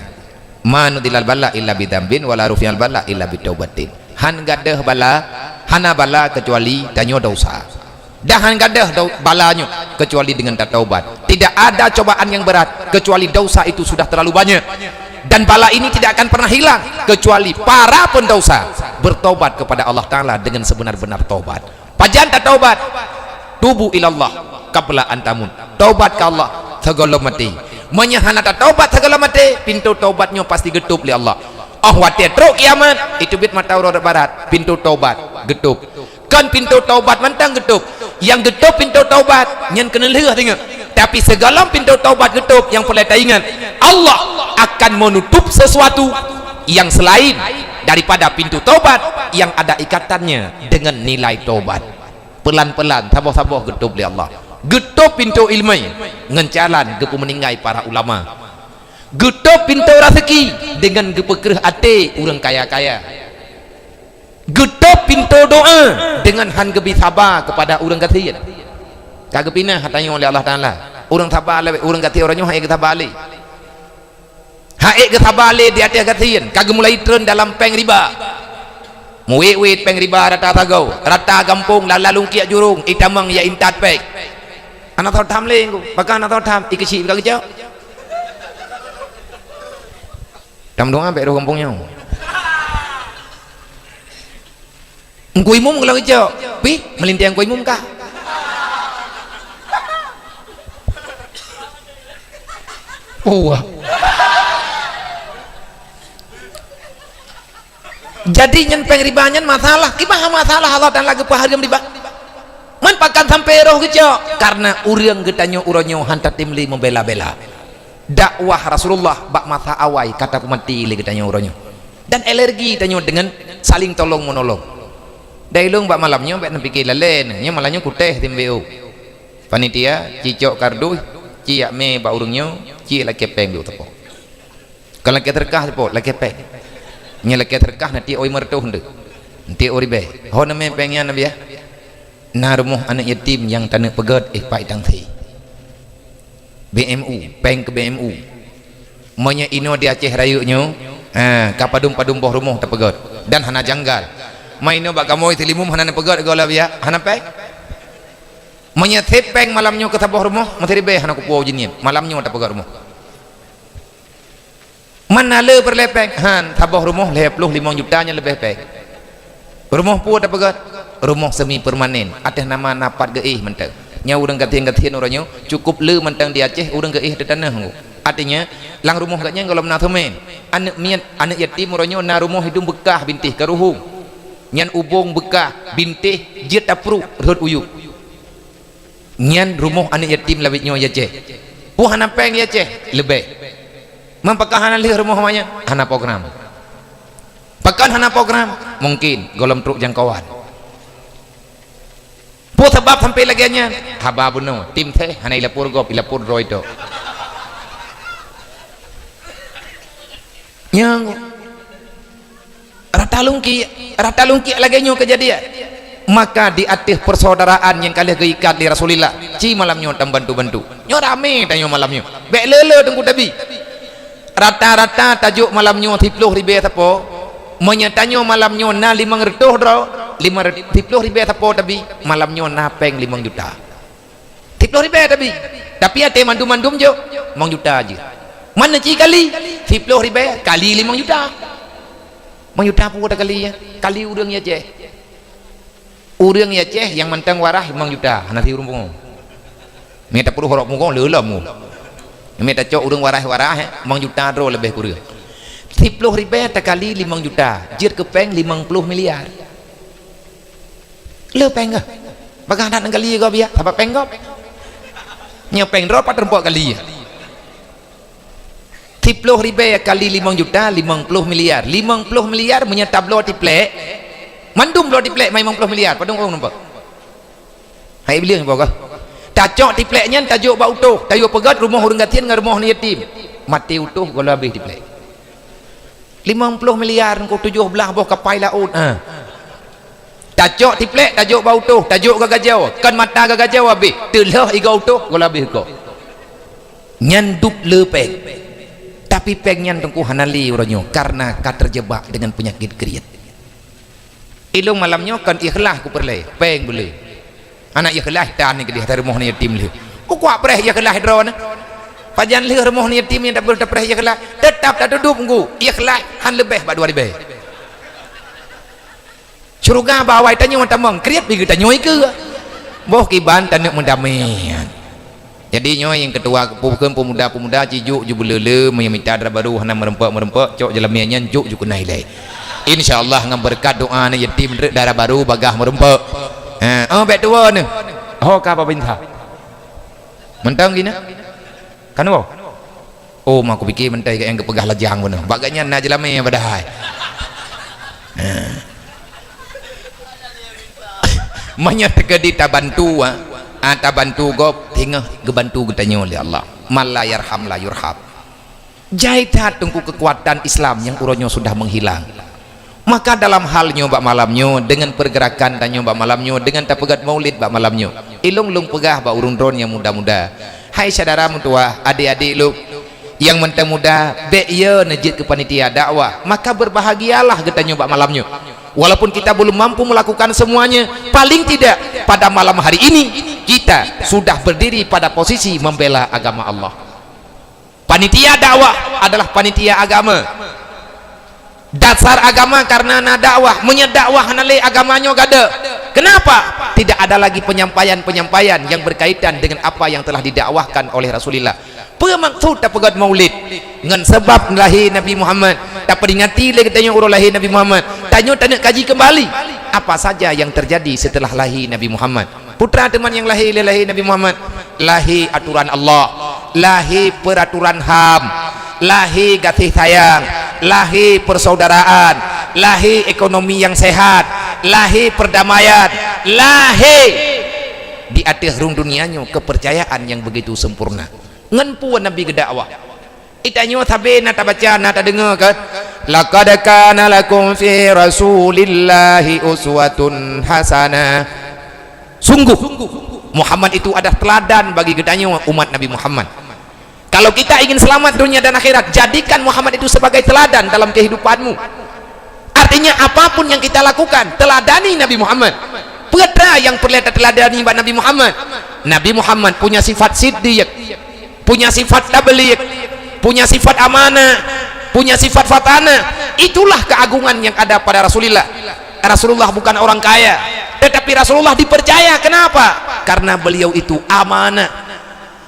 Speaker 1: manu dilal bala illa bidambin wala rufial bala illa bitaubatin han gadah bala hana bala kecuali tanyo dosa dah han gadah balanyo kecuali dengan taubat. Tidak ada cobaan yang berat kecuali dosa itu sudah terlalu banyak, dan bala ini tidak akan pernah hilang kecuali para pendosa bertobat kepada Allah Ta'ala dengan sebenar-benar tobat. Pajan tak taubat tubu ilallah qabla antamun, taubat ke Allah segala mati menyahana tak taubat segala mati, pintu taubatnya pasti getup oleh Allah. Watir teruk kiamat itu bit mata urut barat pintu taubat getup kan pintu taubat mantang getup yang getup pintu taubat nyan kena leh tengok, tapi segala pintu taubat getup yang boleh tak ingat Allah akan menutup sesuatu yang selain daripada pintu taubat yang ada ikatannya dengan nilai taubat. Pelan-pelan sabar-sabar getup oleh Allah. Getup pintu ilmu ngencalan gepu meninggai para ulama, getup pintu rezeki dengan gepekerah ate orang kaya-kaya, getup pintu doa dengan han gebi sabar kepada orang kasihan kagak pinah hatanya oleh Allah Ta'ala orang sabar le orang kati orangnya haik sabar le haik sabar le di atas kasihan kagak mulai turun dalam peng riba muwit peng riba rata tagau rata kampung lalalung kiak jurung itamang ya intat pek anak tahu tham le ku bahkan anak tahu tham ikeci kagak jauh tam doa pek ro kampungnya ngkui mum kalau hijau pi melintang ngkui mum kah wah jadi nyen ribanyan masalah gimana masalah Allah dan lagi pahargam riba man pakan sampai roh hijau karena urang getanyo uronyo hantar timli membela-bela dakwah Rasulullah bak masa awai kata pemati le getanyo uronyo dan alergi tanyo dengan saling tolong menolong dailung bak malamnya bak nampi lalen nya malahnya kuteh timbeu panitia cicok kardu ciak me ba urungnya ci la kepeng du tepo kalau laki terkah tepo la kepeng nya la terkah nanti oi mertu hende nanti ori be ho na me pengnya nabi ya na rumah anak yatim yang tanah pegat pai tang thi BMU peng ke BMU monya ino di Aceh rayunya kapadum padum boh rumah terpegat dan hana janggal maino bak kamoy tilimum hana pegat gola biya hana peng monya tepeng malamnya ke taboh rumah materi be hana kupu jinin malamnya terpegat rumah mana le perlepeng han taboh rumah 25 jutanya lebih peng rumah pu terpegat rumah semi permanen atas nama napat geih mentang nya urang gatian orangnya cukup le mentang di Aceh urang geih di tanah artinya lang rumah katnya kalau menah temen anak yatim orangnya na rumah hidung bekah bintih karuhung nyan ubung bekah bintih jet tapru rut uyuk nyan rumah anak yatim labitnya ya Aceh pu hana peng ya Aceh lebih mempakahanan li rumah namanya hana program pakan hana program mungkin golom truk jangkauan pu sebab sampai lagi nya haba buno tim teh hana ilapur gop ilapur roido yang rata lungki lagi nyo kejadian maka di atas persaudaraan yang kalian keikat di Rasulullah ci malamnya tam bantu nyo rame tanyo malamnya bek lele tengku tabi rata-rata tajuk malamnya 30 ribu tapo menyatanyo malamnya na 500 draw 50 ribu tapo tabi malamnya na peng 5 juta 30 ribu tapi ate mandum jo 5 juta aja mana ci kali 10 ribu kali 5 juta 5 juta pun ada kali ya kali urang ya Aceh urang ya Aceh yang mentang warah 5 juta nanti urung minta perlu horok mungkong lelamu minta cok urang warah 5 juta dro lebih kurang 10 ribu tak kali 5 juta jir kepeng 50 miliar le peng ke bagaimana kali kau biar apa peng kau nyopeng dro pat rempok kali ya 10 ribu kali 5 juta 50 miliar 50 miliar menyetap lo tiplek mandum lo tiplek 50 miliar padung orang nampak hai bilang apa kah tacok tipleknya tajuk bau utuh tajuk pegat rumah orang gatian dengan rumah yatim mati utuh kalau habis tiplek 50 miliar kau 17 boh kapai laut tacok tiplek tajuk bau utuh tajuk gagajau kan mata gagajau habis telah igau utuh kalau habis kau nyandup lepek tapi pengen tengku hanali orangnya karena terjebak dengan penyakit kriat ilung malamnya kan ikhlas ku perle peng boleh anak ikhlas tan ni ke dia rumah ni yatim le ku kuat preh ikhlas drone pajan le rumah ni yatim yang tak boleh preh ikhlas tetap tak duduk ku ikhlas han lebih ba 2000 surga bawai tanya matamang kriat bi kita nyoi ke boh kiban tanek mendamaian jadi nyoy yang ketua pemuda cijuk jubulele meminta darah baru hana merempak cok jelamiannya juk kunai lai insyaallah ngam berkat doa na yatim darah baru bagah merempak bet tua ni oh ka apa bintah mentang gini kan oh aku fikir mentai yang kepegah lajang benar baganya na jelami badai manya tegadi tabantu bantu gop tingah gebantu getanyo oleh Allah mala yarham la yurhab jaitat tungku kekuatan Islam yang uronyo sudah menghilang maka dalam hal nyoba malamnyo dengan pergerakan dan nyoba malamnyo dengan tapegat maulid bak malamnyo ilung lung pegah bak urung dron yang muda-muda hai saudara mutua adik-adik lu yang mentang muda be ye nejit ke panitia dakwah maka berbahagialah getanyo bak malamnyo walaupun kita belum mampu melakukan semuanya paling tidak pada malam hari ini kita sudah berdiri pada posisi membela agama Allah. Panitia dakwah adalah panitia agama dasar agama karena na dakwah menyedakwah nale agamanya gada kenapa tidak ada lagi penyampaian yang berkaitan dengan apa yang telah didakwahkan oleh Rasulullah pemaksud tak pegat maulid dengan sebab lahir Nabi Muhammad tak peringati lagi tanya urut lahir Nabi Muhammad tanya kaji kembali apa saja yang terjadi setelah lahir Nabi Muhammad putra teman yang lahir Nabi Muhammad lahir aturan Allah lahir peraturan HAM lahir kasih sayang lahir persaudaraan lahir ekonomi yang sehat lahir perdamaian lahir di atas rung dunianya kepercayaan yang begitu sempurna. Ngan puan Nabi gedakwah itanyo sabe nata baca nata dengar kan, laqad kana lakum fi rasulillahi uswatun hasanah. Sungguh Muhammad itu ada teladan bagi gedanyo umat Nabi Muhammad. Kalau kita ingin selamat dunia dan akhirat, jadikan Muhammad itu sebagai teladan dalam kehidupanmu. Artinya apapun yang kita lakukan, teladani Nabi Muhammad. Putra yang perlu teladani Nabi Muhammad. Nabi Muhammad punya sifat siddiq, punya sifat tabligh, punya sifat amanah, punya sifat fatana. Itulah keagungan yang ada pada Rasulullah. Rasulullah bukan orang kaya, tetapi Rasulullah dipercaya. Kenapa? Karena beliau itu amanah.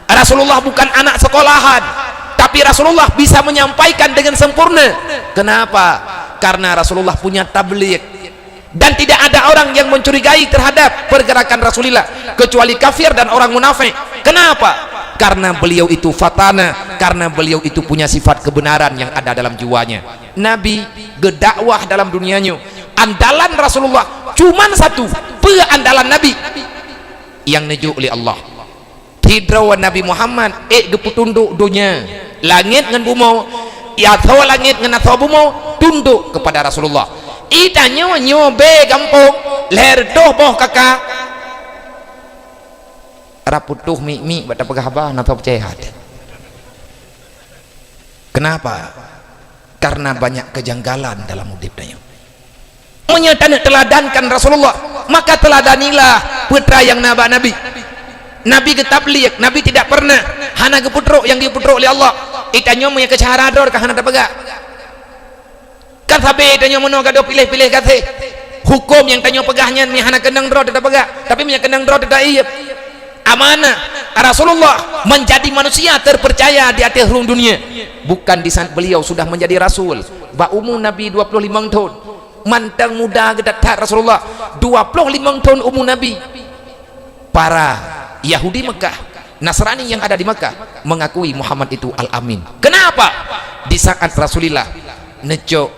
Speaker 1: Rasulullah bukan anak sekolahan, tapi Rasulullah bisa menyampaikan dengan sempurna. Kenapa? Karena Rasulullah punya tabligh, dan tidak ada orang yang mencurigai terhadap pergerakan Rasulullah kecuali kafir dan orang munafik. Kenapa? Karena beliau itu fatana, karena beliau itu punya sifat kebenaran yang ada dalam jiwanya. Nabi gedakwah dalam dunianya. Andalan Rasulullah cuman satu, andalan Nabi yang neju oleh Allah. Hidrawan Nabi Muhammad geputunduk dunia, langit ngan bumo, ya thaw langit ngan thaw bumo tunduk kepada Rasulullah. Itanyo nyobe gampung leher doh boh kakak raputuh mi bata pegahbah na thaw cehat. Kenapa? Karena banyak kejanggalan dalam hidupnya. Teladankan Rasulullah, maka teladanilah putra yang naba Nabi. Nabi getabligh, Nabi tidak pernah hana geputruk yang diputruk oleh Allah. Itanyo punya kecaharador kah hana tapagak. Kan sabe itanyo mono kado pilih-pilih kate. Hukum yang tanyo pegahnya mi hana kendang dro tapagak, tapi punya kendang dro tidak iya. Amanah. Rasulullah menjadi manusia terpercaya di atas ruang dunia. Bukan di saat beliau sudah menjadi rasul. Ba umur Nabi 25 tahun. Mantang muda gedatat Rasulullah 25 tahun umur Nabi. Para Yahudi Mekah, Nasrani yang ada di Mekah mengakui Muhammad itu Al-Amin. Kenapa? Di saat Rasulullah nejo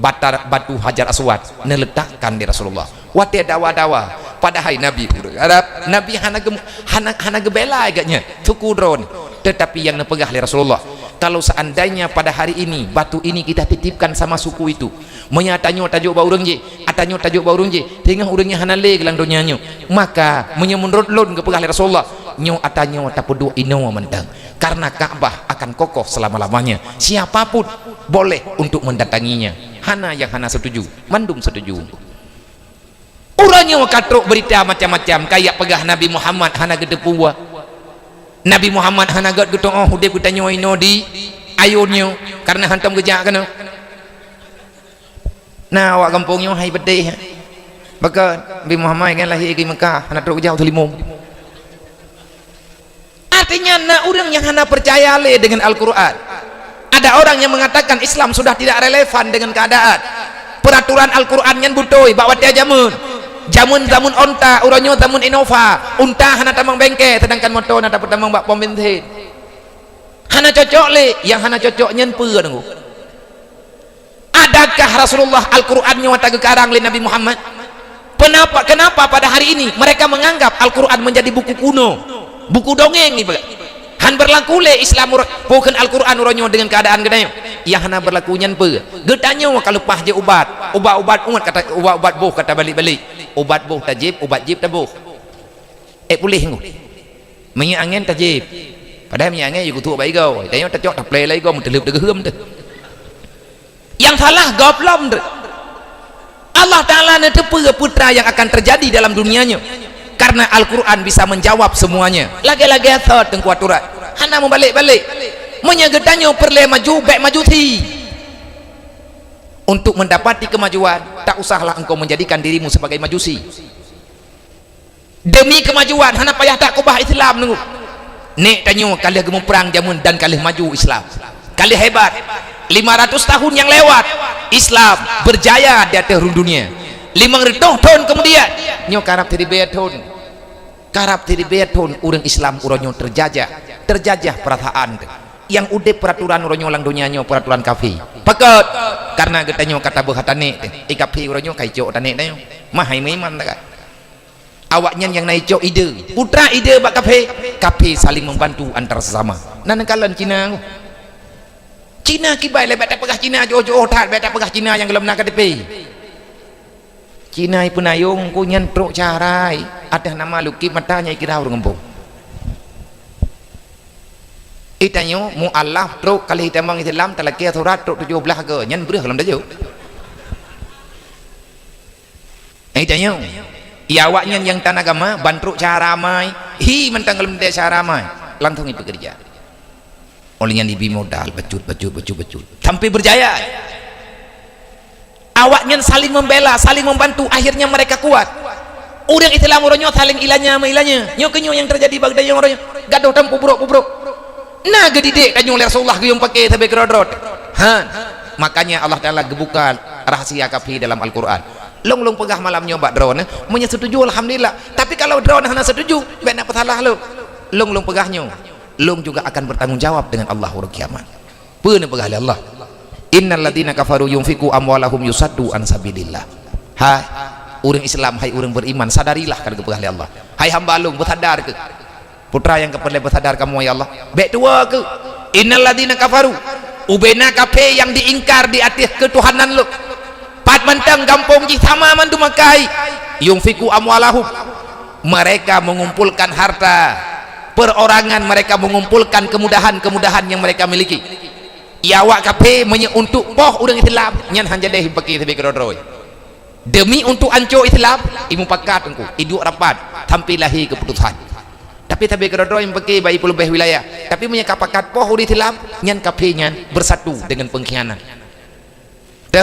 Speaker 1: batu Hajar Aswad neletakkan di Rasulullah. Wate dawa-dawa pada hari Nabi Arab, Nabi hana gebela agaknya tuku drone, tetapi yang nepegah oleh Rasulullah. Kalau seandainya pada hari ini batu ini kita titipkan sama suku itu, menyatanyo tajuk baurung je, atanyo tajuk baurung je, tengah urangnya hanale gelang donyanya, maka menyemunrut lon ke pegah Rasulullah, nyo atanyo tapudu ino mentang. Karena Ka'bah akan kokoh selama-lamanya. Siapapun boleh untuk mendatanginya. Hana yang hana setuju, mandum setuju. Urangnya katruk berita macam-macam kayak pegah Nabi Muhammad hana gede puwa. Nabi Muhammad hana gad gutong oh hudep gutanyo ino di ayunyo karena hantam gejak kana. Nah awak kampungnya hai bedeh. Maka Nabi Muhammad kan lahir di Mekah hana truk jauh telimum. Artinya nak orang yang hana percaya le dengan Al-Qur'an. Ada orang yang mengatakan Islam sudah tidak relevan dengan keadaan. Peraturan Al-Qur'an yang butoi bawa dia jamun onta uranyo zamun Innova unta hana tamang bengke sedangkan motor hana dapat tamang bak pom bensin hana cocok le yang hana cocok nyen peu nunggu. Adakah Rasulullah Al-Qur'an nyata gekarang le Nabi Muhammad? Kenapa pada hari ini mereka menganggap Al-Qur'an menjadi buku kuno, buku dongeng nih han berlaku le Islam bukan Al-Qur'an uranyo dengan keadaan gedayo yang hana berlaku nyen peu gedanyo kalau pah je ubat umat kata ubat boh kata balik-balik ubat boh tajib ubat jib tabuh pulih ngu minyak angin tajib padahal minyak angin juga tu baik kau tanya tak cok tak play lagi kau mentelip degehum tu yang salah goblom tu Allah Ta'ala nanti putra yang akan terjadi dalam dunianya karena Al-Quran bisa menjawab semuanya. Lagi-lagi thot tengkuat urat hana membalik-balik menyegetannya perle maju baik maju ti untuk mendapati kemajuan. Tak usahlah engkau menjadikan dirimu sebagai majusi demi kemajuan hana payah tak kubah Islam nunggu nek tanyo kali gemu perang jamun dan kali maju Islam kali hebat 500 tahun yang lewat Islam berjaya di atas dunia 500 tahun kemudian nyo karap tiri beton orang Islam uronyo terjajah perasaan yang udah peraturan uronyo lang dunianya peraturan kafi pakat karena getanyo kata buhatane ikapi uronyo kaijo tane nayo mahai memang tak awaknya yang naik jauh ide putra ide bak kafe saling membantu antar sesama nan kalan Cina kibai lebat tak pegah Cina jauh-jauh tak betak pegah Cina yang gelap nak KTP Cina penayung ku nyentruk carai ada nama lukip matanya kira orang ngempung itanyo mu'allaf truk kali hitamang Islam talakia surat truk 17 ke nyen berah dalam dajuk itanyo ya awaknya yang tanah agama bantruk cara ramai mentang lemdek cara ramai langsung itu kerja olehnya dibi modal becut sampai berjaya awaknya saling membela saling membantu akhirnya mereka kuat orang Islam orangnya saling ilanya nyokenyo yang terjadi bagdanya orangnya gaduh dan pubrok nah gede kanyo Rasulullah yang pakai tabe kerodrot makanya Allah Ta'ala gebukan rahasia kafi dalam Al-Quran long pegah malam nyoba drone punya setuju alhamdulillah tapi kalau drone hanya setuju benar petalah long pegahnya long juga akan bertanggung jawab dengan Allah hari kiamat benar pegah Allah innal ladzina kafaru yunfiqu amwalahum yusaddu an sabilillah hai orang Islam hai orang beriman sadarilah kan pegah Allah hai hamba long bersadar ke putra yang keperle bersadar kamu ya Allah baik tua ke innal ladzina kafaru ubena kafe yang diingkar di atas ketuhanan lo pat mentang gampung ji sama mandu makai yunfiku amwalahum mereka mengumpulkan harta perorangan mereka mengumpulkan kemudahan yang mereka miliki ya wak kape untuk poh orang Islam nyan hanja deh pakai sebagai rodroy demi untuk anco Islam imu pakat engku iduk rapat sampai lahir keputusan tapi kerodroy yang pakai bayi pelubeh wilayah tapi punya kapakat poh orang Islam nyan kape nyan bersatu dengan pengkhianat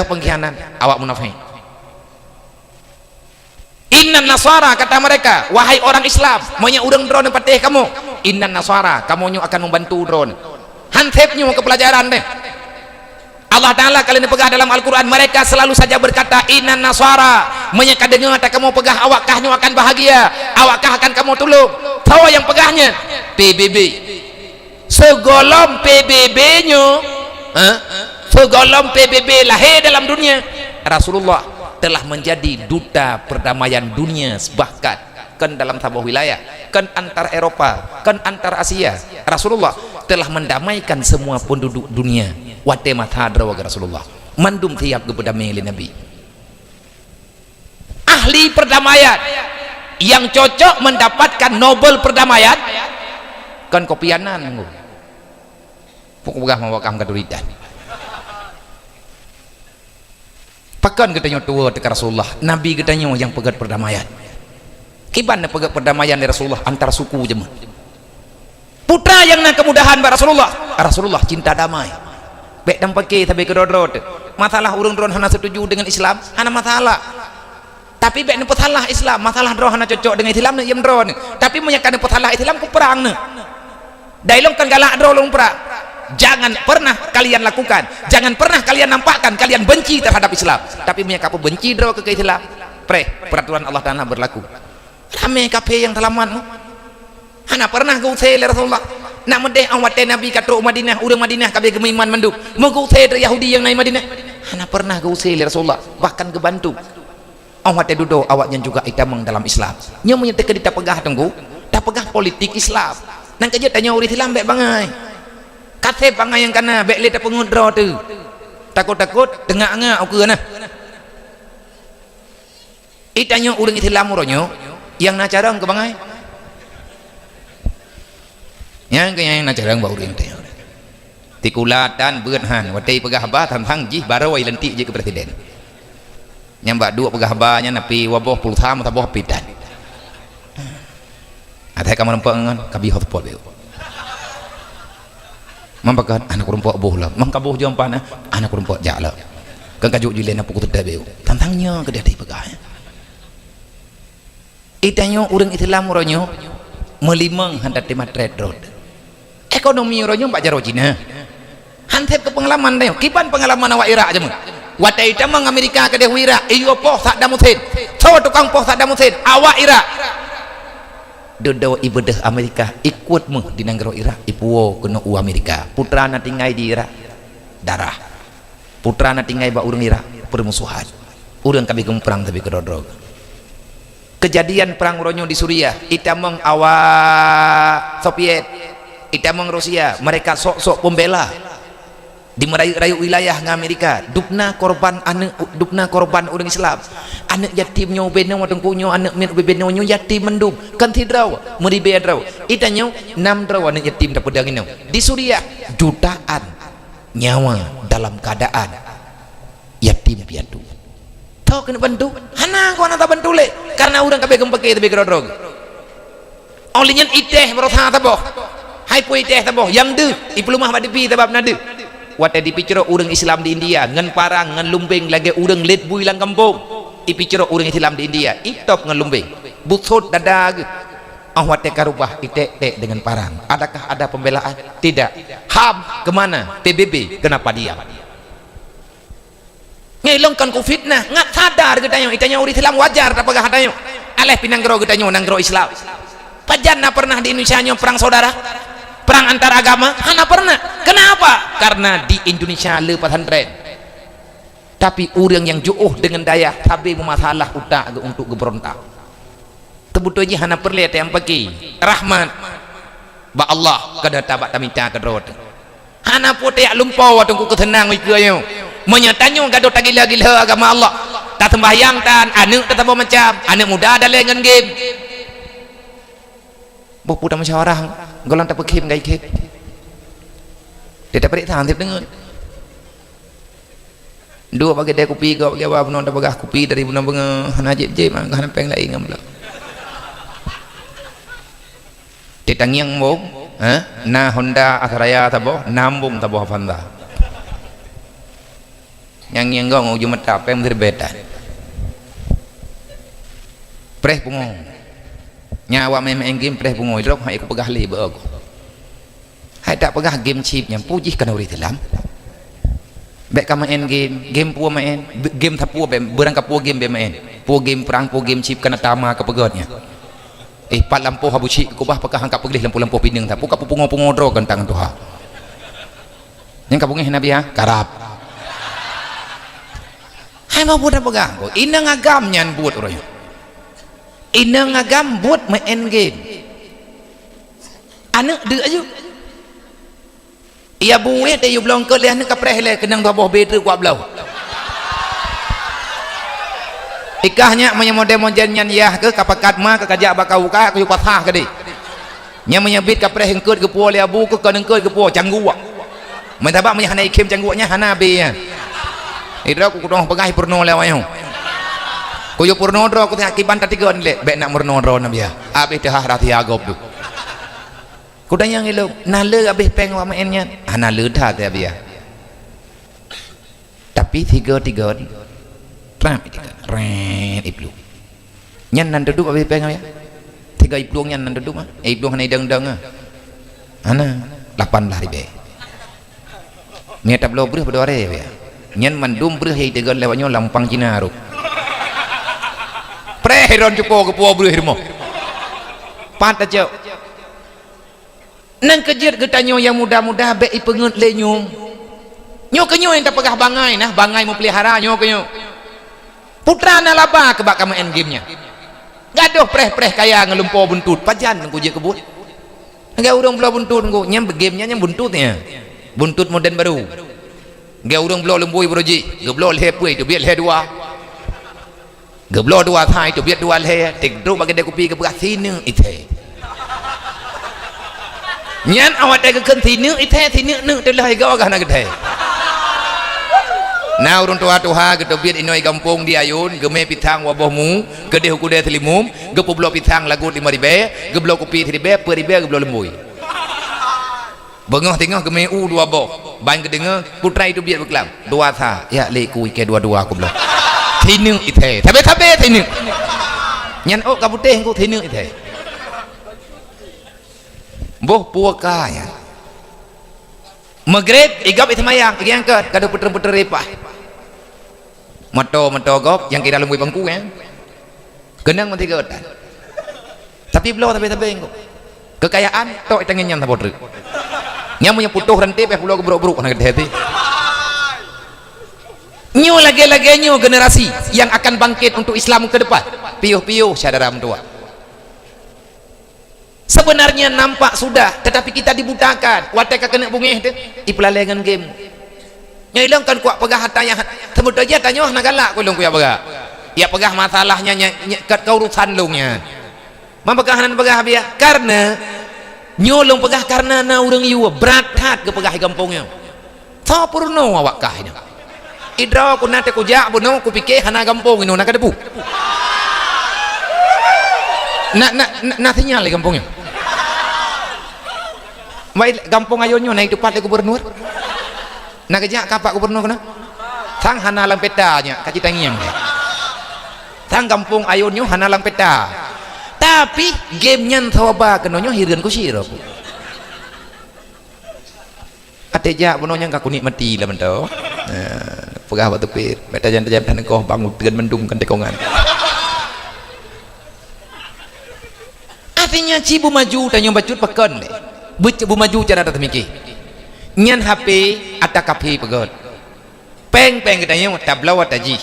Speaker 1: pengkhianat awak munafik innan nasara kata mereka wahai orang Islam maunya urang drone patih kamu innan nasara kamu akan membantu drone hansepnya ke pelajaran deh Allah Ta'ala kalian pegah dalam Al-Quran mereka selalu saja berkata innan nasara maunya kadang kamu pegah awakkah akan bahagia awakkah akan kamu tolong tahu yang pegahnya PBB segolong PBB nya segolong PBB lahir dalam dunia Rasulullah telah menjadi duta perdamaian dunia bahkan kan dalam sebuah wilayah kan antar Eropa kan antar Asia Rasulullah telah mendamaikan semua penduduk dunia wate matadra wa Rasulullah mandum tiap kepedamaian Nabi ahli perdamaian yang cocok mendapatkan Nobel perdamaian kan kopianan pokoknya mawakam kaduridan pakan katanya tua dekat Rasulullah Nabi katanya yang pegat perdamaian kiban pegat perdamaian dari Rasulullah antar suku jemaah putra yang nak kemudahan Rasulullah cinta damai baik dan pakai tapi kedodrot masalah urung drone hana setuju dengan Islam hana masalah tapi baik masalah Islam masalah drone hana cocok dengan Islam yang drone tapi menyakan masalah Islam ku perang dailong kan galak drone perang jangan pernah kalian lakukan jangan pernah kalian nampakkan kalian benci terhadap Islam tapi punya kapu benci draw ke Islam peraturan Allah Ta'ala berlaku rame kape yang telaman hana pernah kau say Rasulullah nak medeh awat Nabi kata Madinah urang Madinah kabe gemaiman menduk mau kau say Yahudi yang naik Madinah hana pernah kau say Rasulullah bahkan kebantu awat duduk awaknya juga itamang dalam Islam nya menyata ke pegah tunggu tak pegah politik Islam nang kerja tanya urang Islam baik bangai kata pangai yang kana baik leta pengudra tu takut tengah-tengah aku na itanya urang Islam uronyo yang nacarang ke bangai yang nacarang ba urang teh tikulatan beunhan watei pegah ba tantang jih barawai lentik je ke presiden nyambak dua pegah ba nya napi waboh pulsa mata boh pidan ada kamu nampak ngan kabi hotpot beu mampakan anak rumput bohlam mangkabuh jampana anak rumput jala kan kajuk julen apa kutu dabeu tantangnya ke dia pegahnya itanyo urang Islam uronyo melimang handat di Madrid road ekonomi uronyo mbak jaro Cina hansep ke pengalaman deh kipan pengalaman awak Irak aja mah watai tamang Amerika ke dia Irak iyo poh Saddam Hussein so tukang poh Saddam Hussein awak Irak dodo ibadah Amerika ikut mah di negara Irak ipuo kena u Amerika putra na tinggai di Irak darah putra na tinggai ba urang Irak permusuhan urang kabi perang tapi kedodrog kejadian perang Ronyo di Suriah, itamong awak Soviet, itamong Rusia, mereka sok-sok pembela di merayu-rayu wilayah ng Amerika, dupna korban orang Islam, anak yatim nyo benyo watong punyo, anak min benyo nyo yatim mendum kan tidraw meribe draw itanyo 6 draw anak yatim dapat dangin di Suriah jutaan nyawa dalam keadaan yatim piatu tau kena bantu hana ko nata bantu le karena urang kabeh gempeke tebe grodrog olinya iteh berotha taboh hai pui teh taboh yang de iplumah badipi tabab nade wate dipicero urang Islam di India ngan parang ngan lumbeng lagi urang let bui lang kampung dipicero urang Islam di India itop ngan lumbeng butsut dadag wate karubah ite dengan parang adakah ada pembelaan tidak HAM kemana PBB kenapa diam ngelongkan covid nah ngat sadar gedanyo itanya urang Islam wajar apakah hadanyo aleh pinanggro gedanyo nanggro Islam pajanna pernah di Indonesia nyo perang saudara perang antar agama hana pernah kenapa karena di Indonesia lepas pesantren tapi orang yang jauh dengan daya tapi bermasalah utak untuk berontak tebuto aja hana perlu yang pergi rahmat ba Allah kada tabak taminta kedrot hana pote lumpau waktu ku ketenang ikeuyo menyatanyo gado tagila-gila agama Allah tak sembahyang tan anu tetap macam anak muda ada lengan game buh pudah musyawarah golan tak pekim gai kip dia tak perik tahan tip dengar dua bagi dia kopi kau bagi apa non tak bagah kopi dari bunan bunga hana jeb mah hana peng lai ngam lah ditang yang mo na Honda Ataraya tabo nambung tabo Honda yang gong ujung mata pem terbeda preh pungong nyawa memang game preh pungoy drok hai ko pegah li beog hai tak pegah game chip yang puji kana uri telam bek ka main game pu main game tapu be berang ka pu game be main pu game perang pu game chip kana tama ka pegodnya pat lampu habuci ko bah pegah angkat peglih lampu pining tapu ka pungo drok kan tangan tuha yang ka pungih nabi ha karap hai mau buat pegah ko inang agam nyan buat oroy ina ngagam buat main game anak de ayu ia buat dia belum ke leh nak preh leh kenang bawah bedru kuat belau ikahnya punya model nyan yah ke kapakat ma ke kajak bakau ka ke patah ke di nya menyebit ka preh engkeut ke puo le abu ke engkeut ke puo cangguak mentabak nya hana ikem cangguaknya hana be ya idra ku dong pegai purno le wayo kuyo purno dro ku tak kiban tatigon le bek nak murno dro na biya abis dah rati agop tu kuda yang elo nale abis peng wa mainnya ana le tha te biya tapi tiga tram ren iblu nyan nan duduk abis peng ya tiga iblu nyan nan duduk mah iblu hanai dang ana 8 lari be nya tablo breh bedore ya nyan mandum breh hei tegon lewanyo lampang Cina ru preheron cupo ke puau bulu hirmo pat aja nang kejir getanyo yang muda-muda be ipengut le nyum nyo kenyo yang tak pegah bangai nah bangai mau pelihara nyo kenyo putra na laba ke bak main game nya gadoh preh kaya ngelumpo buntut pajan ku je kebut enggak urang belau buntut ku nyam game nya nyam buntutnya buntut modern baru enggak urang belau lembui broji geblo le pui tu biar le dua geblo dua thai tu biar dua le tik dru bagi dia kopi ke beras sini ite nyan awak dah ke sini ite sini nu tu lah ga ga na gede na urun tua ke tu biar inoi kampung di ayun geme pitang wabohmu gede huku de telimum gepo blo pitang lagu 5 geblo kopi 3 ribe geblo lembui bengah tengah geme dua boh ban kedengar putra itu biar berkelam dua tha ya le kui ke dua aku belum thi nương ít thế tabe thi nương nhan ô kabute ko thi nương ít thế boh pua kaya maghrib igap itmayang yang ke kada puter-puter repah mato gop yang kira lembui bangku ya genang mati gedan tapi belum tabe ko kekayaan tok tangan nyan tabodrek nya punya putuh rente pe pulau gebrok-brok na gede nyu lagi-lagi nyu generasi yang akan bangkit untuk Islam ke depan piuh-piuh saudara tua. Sebenarnya nampak sudah, tetapi kita dibutakan. Watek kena bungih tu, ipelalengan game. Nyilang kan kuat pegah hatanya. Sebut aja tanya nak galak kulung kuya pegah. Ya pegah masalahnya kat keurusan lungnya. Mempegah pegah biar karena nyolong pegah karena na urang yu berat hat ke pegah kampungnya. Sa purno awak kah ini. Idra ku nate ku jak buno ku pikir hana kampung ino nak debu. Nak sinyal di kampungnya. Baik kampung ayonyo naik depan gubernur. Nak kejak kapak gubernur kena. Sang hana lang petanya kaci tangiang. Sang kampung ayonyo hana lang peta. Tapi game nyan thoba kenonyo hireun ku sira. Ate jak bunonya ka kunik mati lah mento. Pegah waktu pir. Beta jan-jan tan ko bangun tegan mendung kan tekongan. Artinya cibu maju tanya bacut pekon deh. Bu maju cara datang mikir. Nyan HP atak kapi pegot. Peng katanya tablau wataji.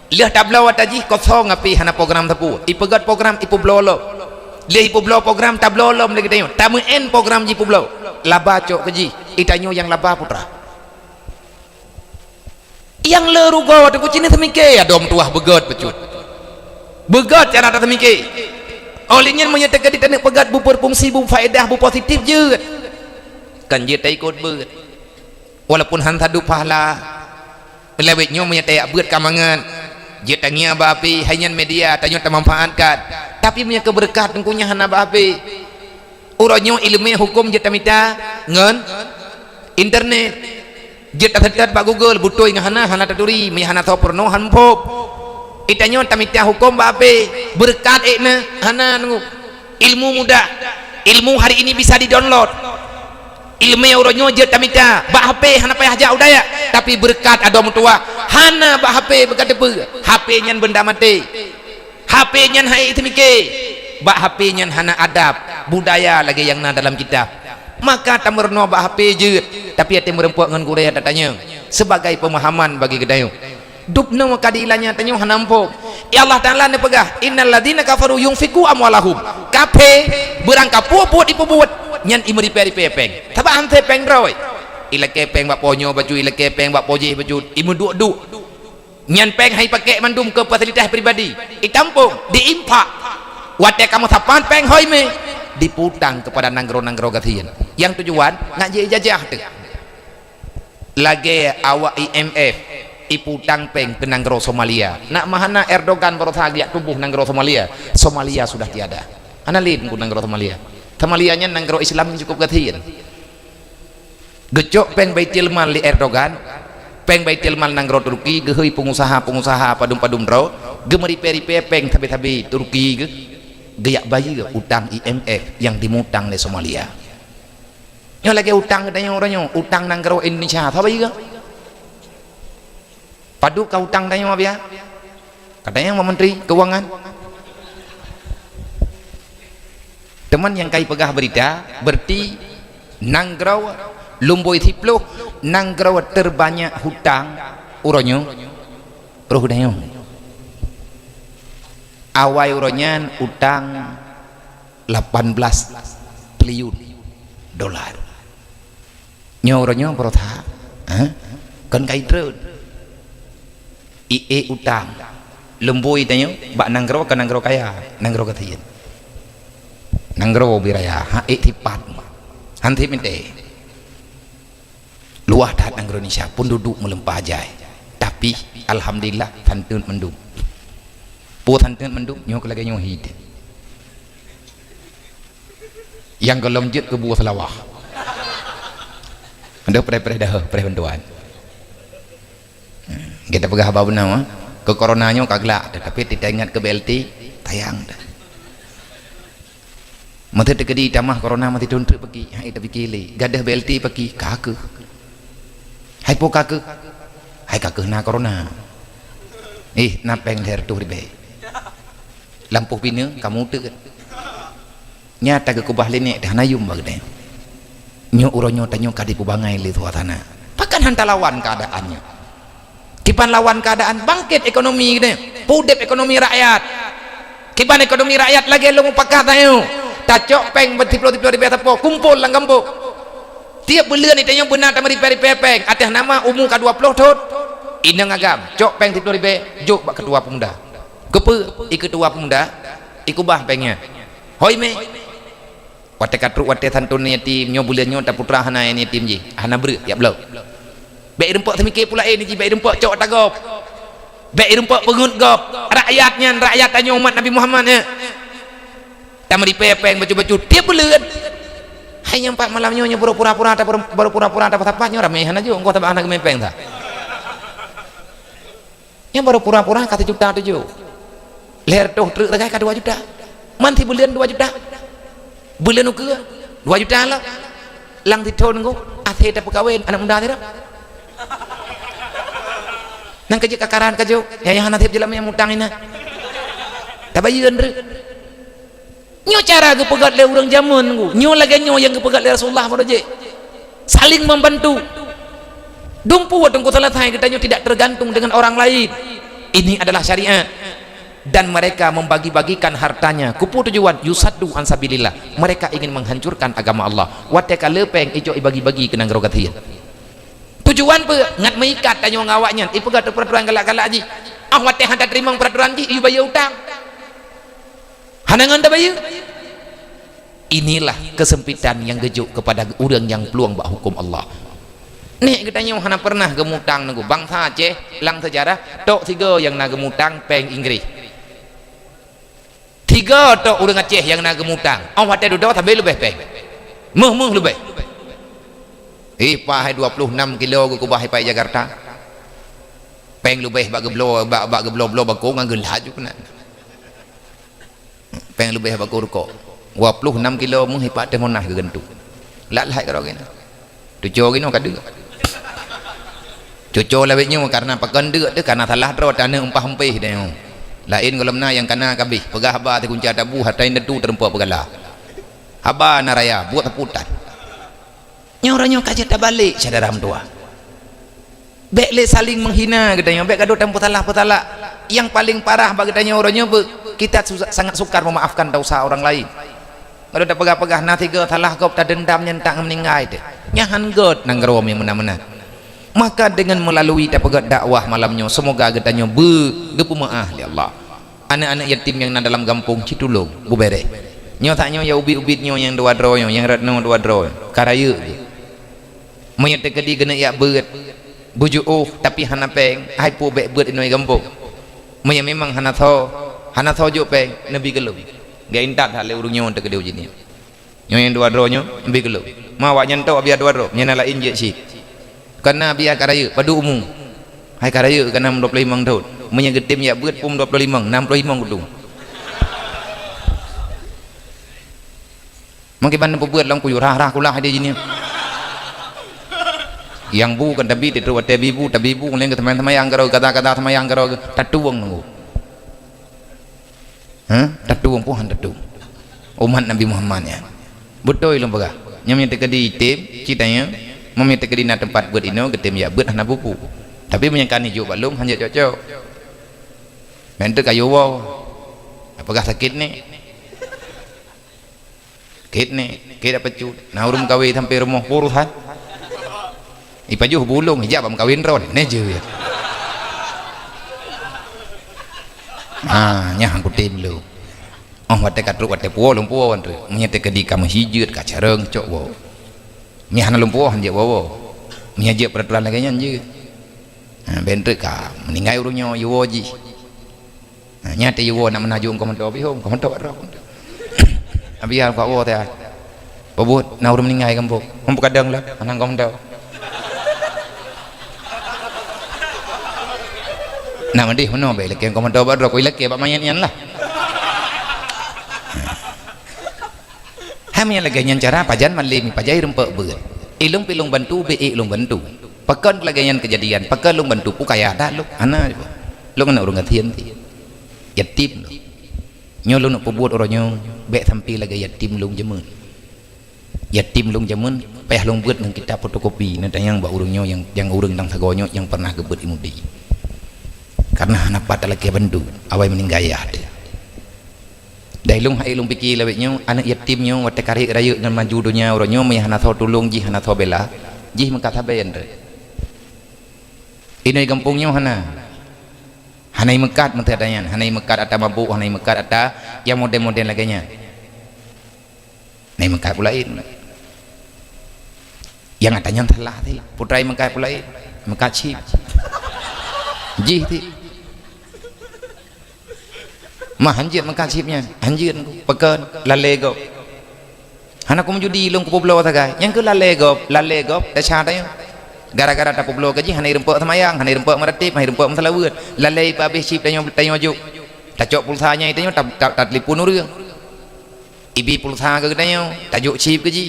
Speaker 1: Lihat tablau wataji kosong api hana program tapu. Ipegot program ipu blolo. Lihat ipu blolo program tablau lom lagi tanya. Tamu en program ipu blolo. Laba cok keji. Itanyo yang laba putra. Yang leru gawat aku cina semikir. Adom tuah begot becut. Begot cara datang mikir. Olehnya menyatakan di tanah pegat bu berfungsi bu faedah bu positif je kan dia tak ikut ber walaupun hanta du pahala melewetnya menyatakan buat kamangan dia tanya api hanya media tanya tak manfaatkan tapi punya keberkat tengkunya hana api urangnya ilmu hukum dia tak minta ngen internet dia tak terdekat pak Google butuh ingat hana taduri punya hana tahu perno hanpop itanyo tamita hukum bape berkat ekna hana ilmu mudah ilmu hari ini bisa di-download ilmu uronyo je tamita ba HP hana payah jauh daya tapi berkat adom tua hana ba HP berkat depe HP nyan benda mati HP nyan hai temike ba HP nyan hana adab budaya lagi yang na dalam kitab maka tamerno ba HP je tapi ate merempuak ngan Korea datanya sebagai pemahaman bagi gedayo dupna makadilanya tanyo hanampo ya Allah Ta'ala ne pegah innal ladina kafaru yunfiku amwalahum kape berangka puot ipubuat nyan imeri peri pepeng taba ante peng roy ila kepeng bak ponyo baju ila kepeng bak poje baju imu du nyan peng hai pakai mandum ke fasilitas pribadi itampung diimpak wate kamu sapan peng hoi me diputang kepada nanggro gatian yang tujuan ngaji jajah tu lagi awak IMF iputang peng ke nanggro Somalia nak mahana Erdogan baru saja tubuh nanggro Somalia sudah tiada analin ku nanggro Somalia nya nanggro Islam cukup gatian gecok peng baitil mal li Erdogan peng baitil mal nanggro Turki geheui pengusaha padum ro gemeri peri peng tabi Turki geyak bayi ge utang IMF yang dimutang di Somalia nya lagi utang katanya orangnya utang nanggro Indonesia apa bayi ge padu kau utang tanya apa ya katanya Pak Menteri Keuangan teman yang kai pegah berita berarti nanggro lumboi tiplo nanggro terbanyak hutang uronyo roh dayo awai uronyan utang 18 triliun dolar nyoronyo perotha kan kai terus IE utang lembui tanya bak nanggro ke nanggro kaya nanggro katian nanggro biraya hae tipat hanti mente luah dah nanggro Indonesia pun duduk melempah jai tapi alhamdulillah tantun mendung pu tantun mendung nyok lagi nyok hid yang gelom jet ke buah selawah ada pre dah pre bantuan kita pegah apa benar ke coronanya kagelak tapi tidak ingat ke BLT tayang dah mati terkedi tamah corona mati tuntuk pergi hai tapi kili gadah BLT pergi kakek hai po kakek hai kakek na corona napeng her tu ribe lampu pina kamu tu nyata ke kubah lenek dah nayum bagde nyo uronyo tanyo kadi pubangai li tuatana pakan hanta lawan keadaannya kipan lawan keadaan bangkit ekonomi gitu pudep ekonomi rakyat Kiban ekonomi rakyat lagi lu pakah tayo. Tacok peng bertiplo-tiplo di betapo kumpul lang kampung. Tiap bulan itu yang benar tamari peng atas nama umum ke-20 tot. Inang agam cok peng tiplo di juk bak ketua pemuda. Kepe ketua pemuda ikubah pengnya. Hoi me. Wate katruk wate santun ni tim nyo bulan nyo ta putra hana ni tim ji. Hana ber ya blau. Baik rempok semikir pula ni ji baik rempok cok tagap. Baik rempok pengut gop. Rakyat tanya umat Nabi Muhammad ya. Tamari pepeng baju-baju tiap bulan. Hanya 4 malam nyonya pura-pura apa-apanya ramehan aja engkau tambah anak mepeng tak. Yang baru pura-pura kata juta 7. Leher tuh truk regai ka 2 juta. Manti bulan 2 juta. Bulan uke 2 juta lah. Lang diton engkau athe ta pekawin anak muda tira. Nang kerja kakaran kajo yang hana tiap jelam yang mutang ina tabayun re nyo cara ke pegat le urang zaman ku nyo lagi nyo yang ke pegat le Rasulullah je saling membantu dumpu wadong ko selesai kita nyo tidak tergantung dengan orang lain. Ini adalah syariat dan mereka membagi-bagikan hartanya kupu tujuan yusaddu an sabilillah, mereka ingin menghancurkan agama Allah. Wateka lepeng ijo ibagi-bagi kenang rogathian tujuan pe ngat meikat tanyo ngawaknya ipegat peraturan galak-galak ji awat teh hantar terima peraturan ji ieu bayar utang hanangan ta bayar. Inilah kesempitan yang gejuk kepada urang yang peluang bak hukum Allah. Nek kita nyo hana pernah gemutang nunggu bangsa Aceh lang sejarah tok 3 yang na gemutang peng Inggris 3 tok urang Aceh yang na gemutang awat teh duduk sampai lebih peng meh lebih pahai 26 kilo ku bahai pai Jakarta peng lebih bak geblo bak ko nganggeul haju kena peng lebih bak ko 26 kilo mung hipat teh monah ke gentu lat-lat karo gini tujo gini kadu cuco lawetnya karena pakan deuk tu karena salah dro tanah umpah-umpih dah lain golemna yang kana kabih pegah haba teh kunci tabu hatain detu terempuh pegala haba naraya buat teputan nyoranya kajet tak balik saudara tua bek le saling menghina katanya bek kado tempo talah yang paling parah bagi katanya orangnya kita sangat sukar memaafkan dosa orang lain. Kalau tak pegah-pegah na 3 talah kau tak dendam nyentak meninggai deh nyahan god nang gerom yang mana-mana. Maka dengan melalui tak pegah dakwah malamnya semoga katanya gepu maah ya Allah anak-anak yatim yang dalam kampung Citulung bubere nyo taknya ya ubit-ubit nyo yang 2 dro yang ratno 2 dro karaya menyete kedi kena ya beut bujuk tapi hana peng hai pu bek beut inoi kampung menya memang hana tho jo peng nabi gelu ga intat hale urunyo te kedi ujini nyo yang 2 dro nyo nabi gelu mawa nyanto biar 2 dro nyana lain je si karena biar karaya padu umum hai karaya kana 25 tahun menya getim ya beut pum 25 65 kudung mangke ban beut lang kuyu rah kulah dia jini yang bukan tapi itu tabibu ngelen ke teman-teman yang karo kata-kata teman yang karo tatuang nunggu tatuang puhan tatu umat Nabi Muhammad ya betul ilmu bagah nyamnya tekedi tim citanya memang tekedi na tempat buat ino getem ya buat hana buku tapi menyangkani jo balung hanya cocok mente kayu wow apakah sakit nih kit apa cut nah urung kawe sampai rumah puruhan ipajuh bulung hijab am kawin ron neje ya nya hang kutim lu wate katruk wate puo lung puo wan nya te kedi kam hijut ka careng cok wo nya hana lung puo han je wo nya je peraturan lagi nya je bentre ka meninggai urunyo yuwoji nya te yuwo nak menaju komento bihom komento ro abiar ka wo te babut na urung meninggai kampung kadang lah anang komento nak mendih mana baik lagi kau mentau baru kau lagi apa mayan lah hamnya lagi yang cara pajan malim pajai rempek ber ilung pilung bantu be ilung bantu pekan lagi yang kejadian pekan lung bantu pukaya ada lu anak lu kena urung ngatian ti yatim lu nyolong nak perbuat orangnya be sampai lagi yatim lung jemun payah lung buat nang kita fotokopi nanti yang bak urungnya yang urung nang sagonyo yang pernah gebut imudi karena anak patah lagi bantu awai meninggal ya Dai lung hai lung pikir lawet nyo anak yatim nyo wate kari raya dengan maju dunia ro nyo maya hana tho tulung ji hana tho bela ji mengkat haben re inoi kampung nyo hanai mekat menteh dayan hanai mekat ata mabuk hanai mekat ata yang model-model laganya nai mekat pulain yang atanya telah ti putrai mekat pulain mekat chip ji ti mah hanjir mengkasipnya hanjir pekan lalego anak aku menjudi long ku poblo tagai yang ke lalego dah cara gara-gara tak poblo gaji hanai rempok semayang hanai rempok meratip hanai rempok mesalawut lalai pa habis sip tanyo juk tak cok pulsanya itu tak telefon urang ibi pulsa ke tanyo tak juk sip gaji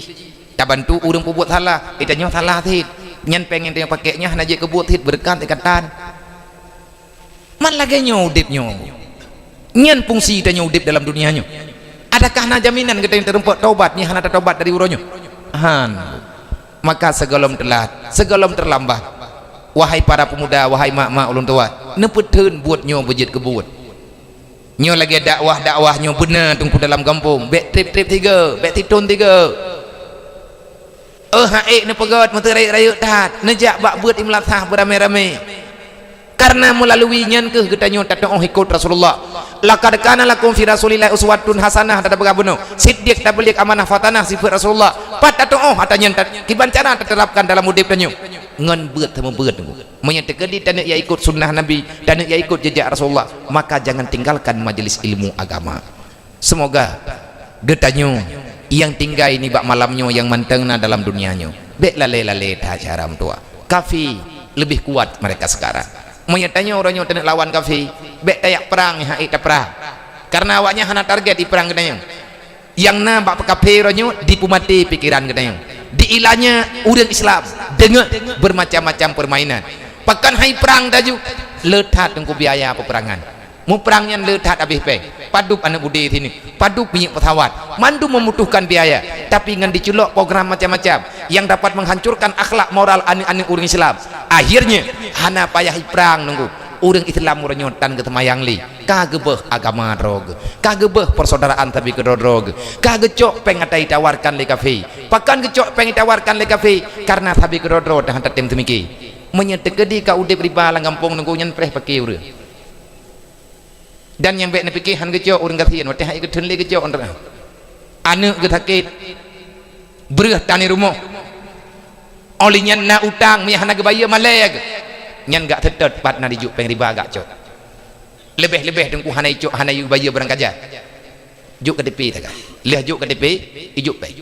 Speaker 1: tak bantu urang pembuat salah itanyo salah tit nyen pengen tanyo pakainya hana je kebuat tit berkat ikatan man lagi nyo udipnyo nyen fungsi tanya udip dalam dunianya adakah na jaminan kita yang terempot taubat ni hana taubat dari uronyo maka segalom telat segalom terlambat wahai para pemuda wahai mak-mak ulun tua nepeteun buat nyo bejit kebut nyo lagi dakwah nyo benar tunggu dalam kampung bek trip 3 bek titun 3 haik ne pegat mata raya tat nejak bak buat imlatah beramai-ramai karena melalui nyan ke kita nyo tatong ikut Rasulullah laqad kana lakum fi rasulillahi uswatun hasanah tata begabuno siddiq tabligh amanah fatanah sifat Rasulullah pat tatong atanya kiban cara terapkan dalam udip tanyo ngan beut temu beut menyang tegedi dan ya ikut sunnah Nabi dan ya ikut jejak Rasulullah maka jangan tinggalkan majelis ilmu agama semoga getanyo yang tinggal ini bak malamnyo yang mantengna dalam dunianyo bek lale ta caram tua kafi lebih kuat mereka sekarang menyatanya orangnya tenek lawan kafi bek tayak perang hai ta perang karena awaknya hana target di perang gedanya yang na bak kafi orangnya dipumati pikiran gedanya diilanya urang Islam dengan bermacam-macam permainan pakan hai perang daju letat tengku biaya peperangan mu perangnya letat habis pe padup anak budi sini padup minyak pesawat mandu membutuhkan biaya tapi ngan diculok program macam-macam yang dapat menghancurkan akhlak moral anak-anak urang Islam akhirnya hana payah perang nunggu urang Islam uranyotan ke temayang li kagebeh agama drog kagebeh persaudaraan tapi ke drog kagecok pengatai tawarkan le kafe pakan gecok pengen tawarkan le kafe karena tapi ke drog dah hantar tim temiki menyetekedi ka udip riba lang kampung nunggu nyen preh pakai urang dan yang baik nak fikir han gecok urang kasihan wateh hai gedhen le gecok ondra anak ge sakit bereh tani rumah olinya na utang mi hana ge bayar maleg nyan gak tetet pat na dijuk peng riba gak cok lebih dengku hana icok hana yu bayar barang kaja juk ke DP tak leh juk ke DP ijuk pe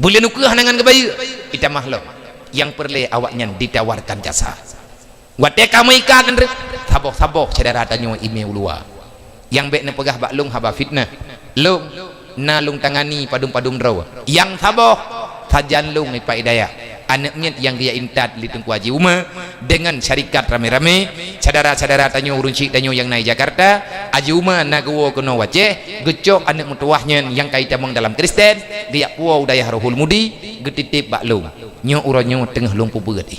Speaker 1: boleh nuku hana ngan ge bayar ita mahlo yang perle awaknya ditawarkan jasa wateh kamu ikan andre saboh saudara tanyo email luar yang baik nak pegah baklung haba fitnah lung na lung tangani padum draw yang saboh sajan lung ipa hidayah anaknya yang dia intat li tengku haji umah dengan syarikat rame-rame saudara-saudara tanyo urunci tanyo yang naik Jakarta haji umah nagawo kono waceh gecok anak mutuahnya yang kaitamang dalam Kristen dia puau dayah rohul mudi getitip baklung nyo uronyo tengah lung pubeut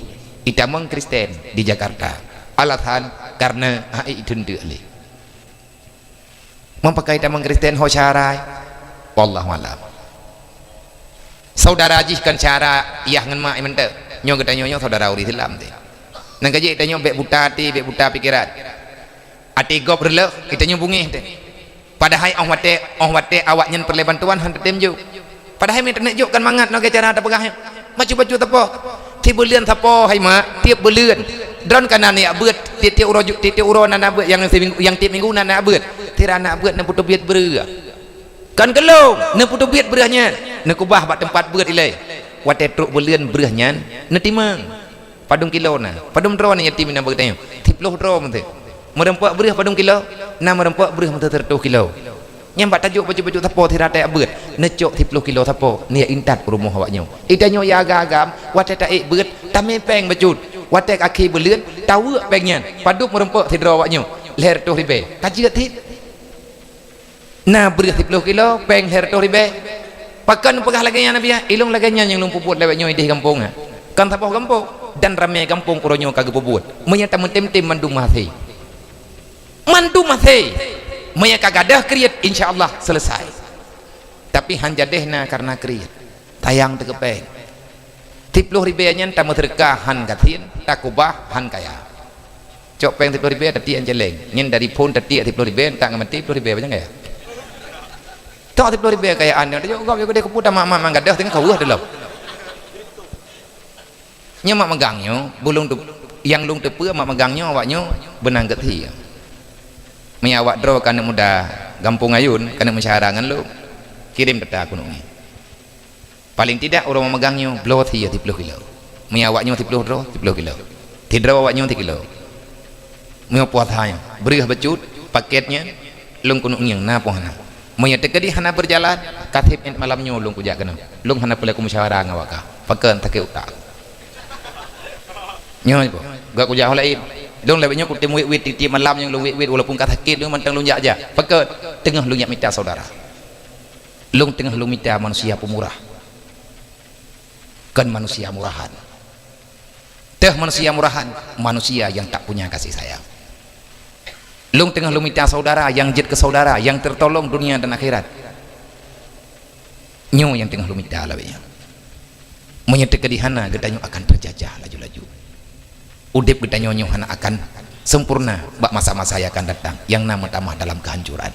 Speaker 1: itamang Kristen di Jakarta alasan karena hai dende ali memakai tamang Kristen ho carai wallahu alam saudara jihkan cara iya ngan mak mente nyo geta nyo saudara uri Islam teh nang gaji tanyo bek buta pikiran ati gop relek kita nyo bungih teh padahal ong wate awak nyen perle bantuan han tem juk padahal mi tenek juk kan mangat no ke cara ta pegah baju tepo ti belian tepo hai mak tiap belian dron kanan ya beut tiap uro nana beut yang tiap minggu nana beut tirana beut na putu biet beurah kan kelong na putu biet beurahnya na kubah bak tempat beut ilai wate truk belian beurahnya na timang padung kilo na padung dro na yatim na beut tanya tiploh dro menteh merempok beurah padung kilo na merempok beurah menteh 30 kilo nyambat tajuk baju tepo tirata ya beut necok 30 kilo tepo ni intat rumah awaknya idanyo ya agam wate taik beut tamepeng becut watek aki belian tahu pengnya paduk merempok tidro awaknya leher tuh ribe kaji tit nah berat 10 kilo peng leher tuh ribe pakan pegah lagi nya nabi ilung lagi nya yang lumpuh put lewatnya di kampung kan tapoh kampung dan ramai kampung uronyo kagak puput menyata mentem-tem mandu masih Maya kagadah kriat insyaallah selesai. Tapi han jadehna karena kriat. Tayang tekepeng. 10 ribu nyen tamu terkah han katin takubah han kaya. Cok peng 10 ribu tadi an jeleng. Nyen dari pun tadi 10 ribu tak ngamati 10 ribu macam ya. Tak 10 ribu kayaan dia juga dia keputar mak gadah tengah kawah dalam. Nya mak megangnya bulung tu yang lung tepe mak megangnya awaknya benang geti. Mi awak dro kana muda gampung ayun kana masyarangan lu kirim kata aku nungi. Paling tidak orang memegangnya blow 30 kilo. Mi awaknya 30 dro 30 kilo. Tidak awaknya 30 kilo. Mi puat hanya beri becut paketnya lung kunung yang na pohana. Maya tekedi hana berjalan katib malamnya lung kujak kena. Lung hana pula ku musyawarah ngawaka. Pakeun take utak. Nyo ibu, gak kujak lain. Dong lebihnya ku temu wit di malam yang lu wit walaupun kata sakit lu mantang lu aja. Pakeun tengah lu nyak minta saudara. Lung tengah lu minta manusia pemurah. Kan manusia murahan. Teh manusia murahan, manusia yang tak punya kasih sayang. Lung tengah lu minta saudara yang jet ke saudara yang tertolong dunia dan akhirat. Nyo yang tengah lu minta labenya. Menyetek kedihana gedanyo akan terjajah laju-laju. Udip gedanyo hana akan sempurna bak masa-masa yang akan datang yang nama tamah dalam kehancuran.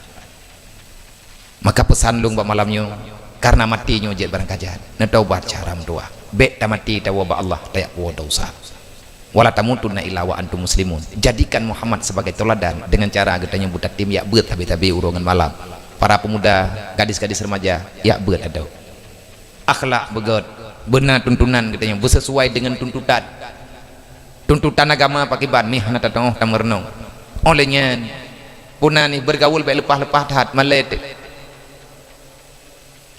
Speaker 1: Maka pesan lung bak malamnya karena matinya jet barang kajan na taubat cara doa. Bek tamati tawaba Allah tayak wa dosa. Wala tamutunna illa wa antum muslimun. Jadikan Muhammad sebagai teladan dengan cara gedanyo budak tim ya beut tabi-tabi urongan malam. Para pemuda, gadis-gadis remaja ya beut adau. Akhlak begot benar tuntunan katanya bersesuai dengan tuntutan agama pakiban nih hana tatong tamerno olehnya punani bergaul baik lepah-lepah tahat malet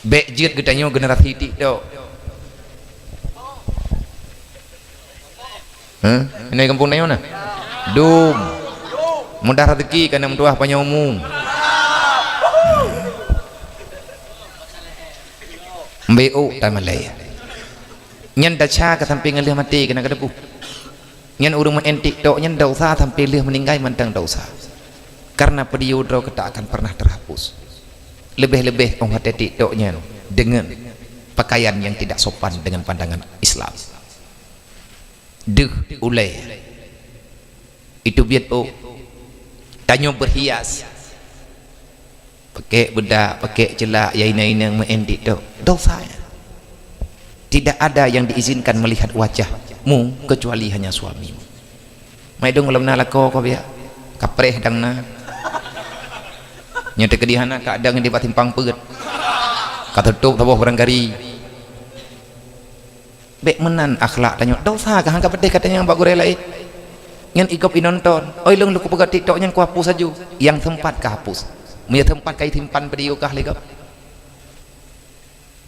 Speaker 1: baik jit katanya generasi itu ini kampung nayo na dum mudah rezeki kana mentuah panyaumum mbeu tamalaya nyen dacha ke samping leh mati kena kedepu nyen urung menentik tok nyen dosa sampai leh meninggal mantang dosa karena pediu dro tak akan pernah terhapus lebih-lebih orang tetik tok nyen dengan pakaian yang tidak sopan dengan pandangan Islam deh ulai itu biat tanyo berhias pakai bedak pakai celak yang menentik tok dosa. Tidak ada yang diizinkan melihat wajahmu kecuali hanya suamimu. Mai dong lam na lako ko biya. Kapreh dang na. Nya teu kedihana kadang di patimpang peut. Katutup tabuh barangkari. Bek menan akhlak tanyo dosa ka hangka pedeh katanya Pak Gure lain. Ngan ikop inonton. Oi lung lu ku pegat TikTok yang ku hapus saju. Yang tempat ka hapus. Mia tempat kai timpan video kah legap.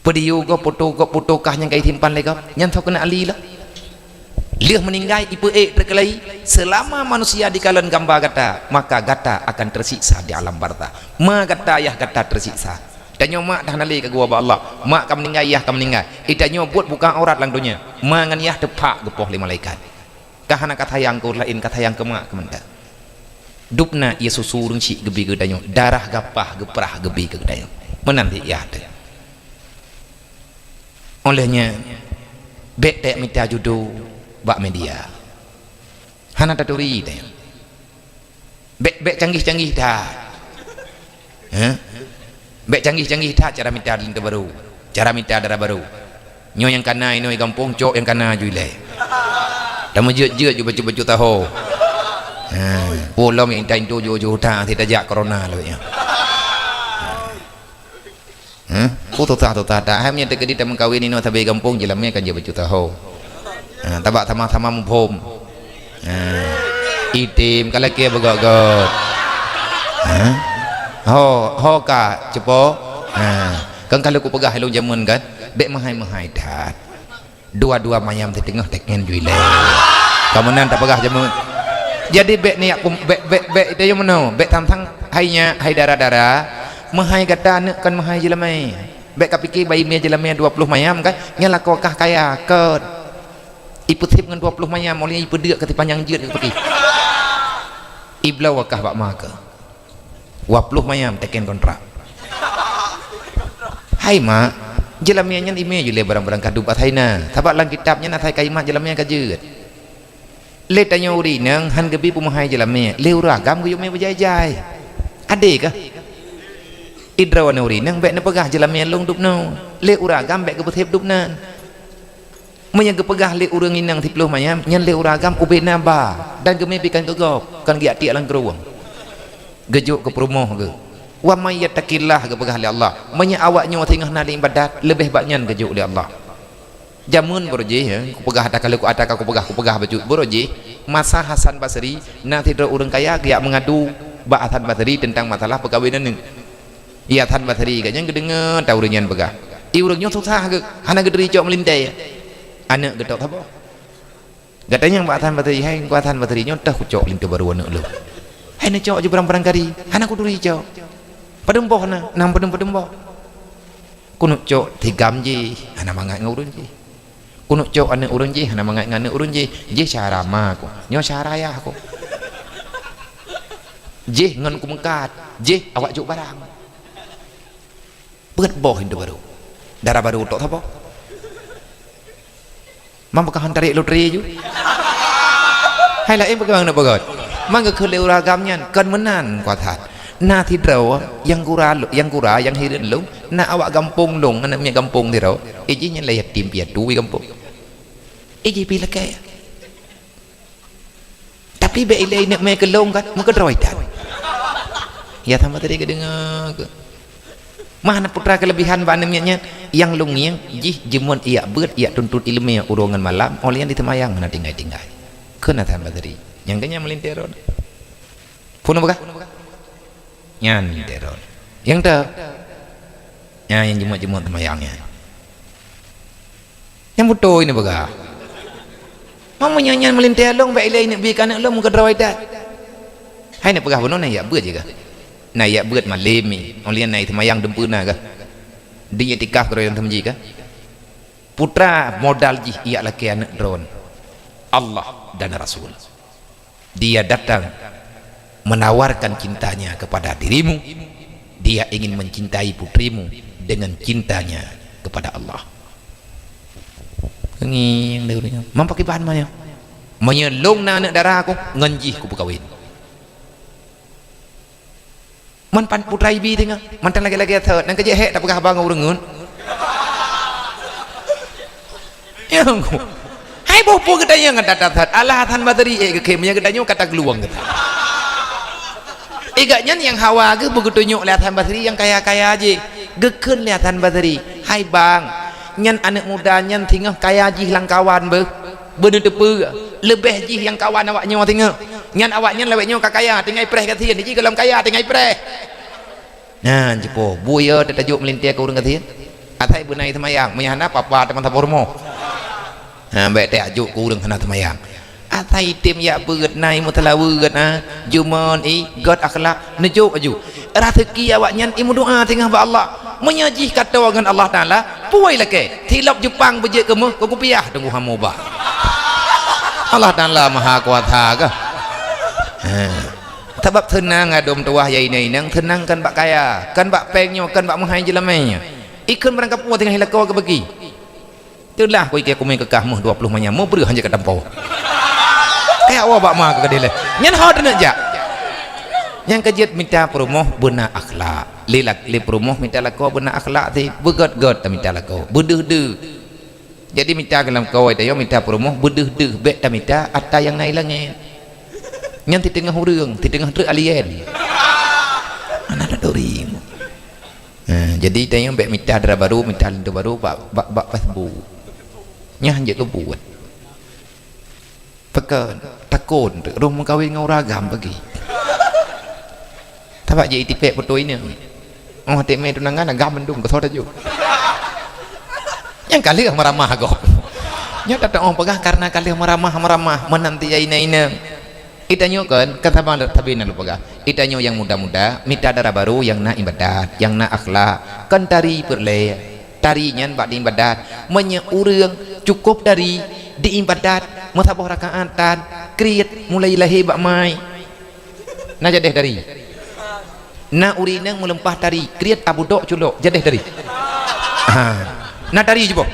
Speaker 1: Pediu go foto kah yang kai timpan legap yang tau kena ali lah liah meninggal ipu terkelai selama manusia di kalan gambar gata maka gata akan tersiksa di alam barza gata yah gata tersiksa dan nyomak dah nali ke gua Allah mak kam meninggal yah kam meninggal ita nyobut buka aurat lang dunia mangan yah tepak gepoh li malaikat kahana kata yang ku lain kata yang kemak kemenda dupna ia susurung si gebi gedanyo darah gapah geprah gebi ke gedanyo menanti yah ada olehnya bek tek minta judo bak media hana taturi teh bek canggih-canggih dah bek canggih-canggih dah cara minta linta baru cara minta darah baru nyo yang kana ino kampung cok yang kana juile dah menjeut-jeut ju baju-baju tahu polom yang tain tu ju dah tidak jak corona lah ya tota tak hamnya tegedi tak mengkawin ini tabi kampung jelamnya kan dia baju tahu tabak sama-sama mumpum itim kalau kia begot-got ho ka cepo kan kalau ku pegah helung jamun kan bek mahai-mahai dah dua-dua mayam di tengah tekngen juile kemudian tak pegah jamun jadi bek ni aku bek itu yang mana bek tantang hainya hai darah-darah mahai kata nak kan mahai jelamai bek kapiki bayi mia jelamai 20 mayam kan nyala kokah kaya ke iputip dengan 20 mayam oleh ipu deuk kati panjang jeut pergi iblau wakah bak maka wapluh mayam teken kontrak hai mak jelamianya ime jule barang-barang kadupat haina tabak lang kitabnya na thai kaimat jelaminya kajut le tanya uri nang han gebi pumahai jelaminya leura gam guyume berjai-jai ade kah idrawan uri nang bek na pegah jelaminya long dupno le uragam bek gebethep dupnan menya gepegah le urang inang tipluh mayam nyan le uragam ubena ba dan geme pikan kegop kan giat ti alang keruang gejuk ke perumoh ke wa may yattaqillah ke pegah li Allah menya awaknya tengah nali ibadat lebih baknyan gejuk li Allah jamun boroji ya ku pegah ada kali ku ataka ku pegah baju boroji masa Hasan Basri na tidra urang kaya giat mengadu ba Hasan Basri tentang masalah perkawinan ni ya Hasan Basri kanya gedengen tau renyan pegah i urangnya susah ke hana gederi cok melintai anak getok apa katanya ba Hasan Basri hai ku Hasan Basri nyotah ku cok lintai baru anak lu hai na cok je barang-barang kari hana ku duri cok padempoh na nang padempoh kunuk cok tigam je hana mangat ngurun je kunuk cok anak urun je hana mangat ngana urun je cara ma ku nyo cara ya aku je ngan ku mengkat je awak juk barang beut boh hindu baru darah baru tok apa mang bakal tarik loteri ju hai la em bakal nak bagot mang ke kheu ragamnya kan menan kuatat na tidro yang kura yang hirin lu na awak gampung long anak mi gampung tidro iji nya lay tim pia duwi gampung iji pila kaya tapi be ilai nak me ke long kan mu ke droi tan ya sama tadi ke dengar ke mana putra kelebihan banemnya yang lungiang jih jemun iya beut iya tuntut ilmu urungan malam oleh yang ditemayang na tinggai kena tambah tadi yang kanya melinteron pun apa nyan teron yang tu yang jemut temayangnya yang betul ini baga mau nyanyian melintir long baik lain nak bikan nak long muka drawai dah hai nak pegah bono na ya beut je ka na ya beut malemi olian nai temayang dempuna ka dia tikaf karo yang temji ka putra modal ji iya laki anak drone Allah dan Rasul dia datang menawarkan cintanya kepada dirimu dia ingin mencintai putrimu dengan cintanya kepada Allah nging deurnya mampaki bahan manya menyelong na anak darah aku nganji ku berkawin man pan putra ibi tengah mantan lagi-lagi third nang kerja hek tak pegah abang urungun ya aku hai bopo gedanya ngata third Allah Hasan Basri ke kemnya gedanya kata geluang kata igaknya yang hawa ke begitu nyok lihat Hasan Basri yang kaya-kaya aja geken lihat Hasan Basri hai bang nyan anak muda nyan tinggal kaya jih lang kawan bener tepu lebih jih yang kawan awaknya tinggal nyan awaknya lewatnya kakaya tinggal preh katian jih kalau kaya tinggal preh nah jepo buaya tertajuk melintir ke urang katian atai benai temayang menyana papa teman tapormo nah baik tajuk ke urang hana temayang atai tim ya beut nai mutalaweut na jumon i god akhlak nejuk aju rezeki awaknya imu doa tengah ba Allah menyajih kata dengan Allah Taala puai lake tilap Jepang bejek kemu ku piah tunggu hamoba Allah Taala maha kuasa ke sebab tenang adom tuah yai nai nang tenangkan bak kaya kan bak pengnyo kan bak menghai jelamainya ikun berangkap puah tengah hilako ke bagi itulah ku ikut kumai kekah mu 20 manya mu beri hanya ke tampau kayak awak bak mah ke dia nyan hot nak jak yang kejut minta perumoh benar akhlak li perumoh minta lako benar akhlak ti begot-got tak minta lako bedeh-deh jadi minta dalam kau itu minta perumoh bedeh-deh bek tak minta atta yang naik langit yang di tengah hurung di tengah truk alien mana ada dori jadi tanya bek minta darah baru minta lintu baru bak pasbu nya hanya kebuat pekan takun rumah kawin ngau ragam bagi tapak je itipek betul ini oh hati me tunangan agam mendung ke soda ju yang kali meramah kau nya datang orang pegah karena kali meramah menanti ina itanyo kan kata bang tabina lu pegah itanyo yang muda-muda minta darah baru yang nak ibadat yang nak akhlak kan tari perle tari nyan bak di ibadat menyeurang cukup dari di ibadat musabah rakaatan kriat mulai lahir bak mai nah jadeh dari na urina melempah tari kriat abu dok culok jadeh tari na tari je boh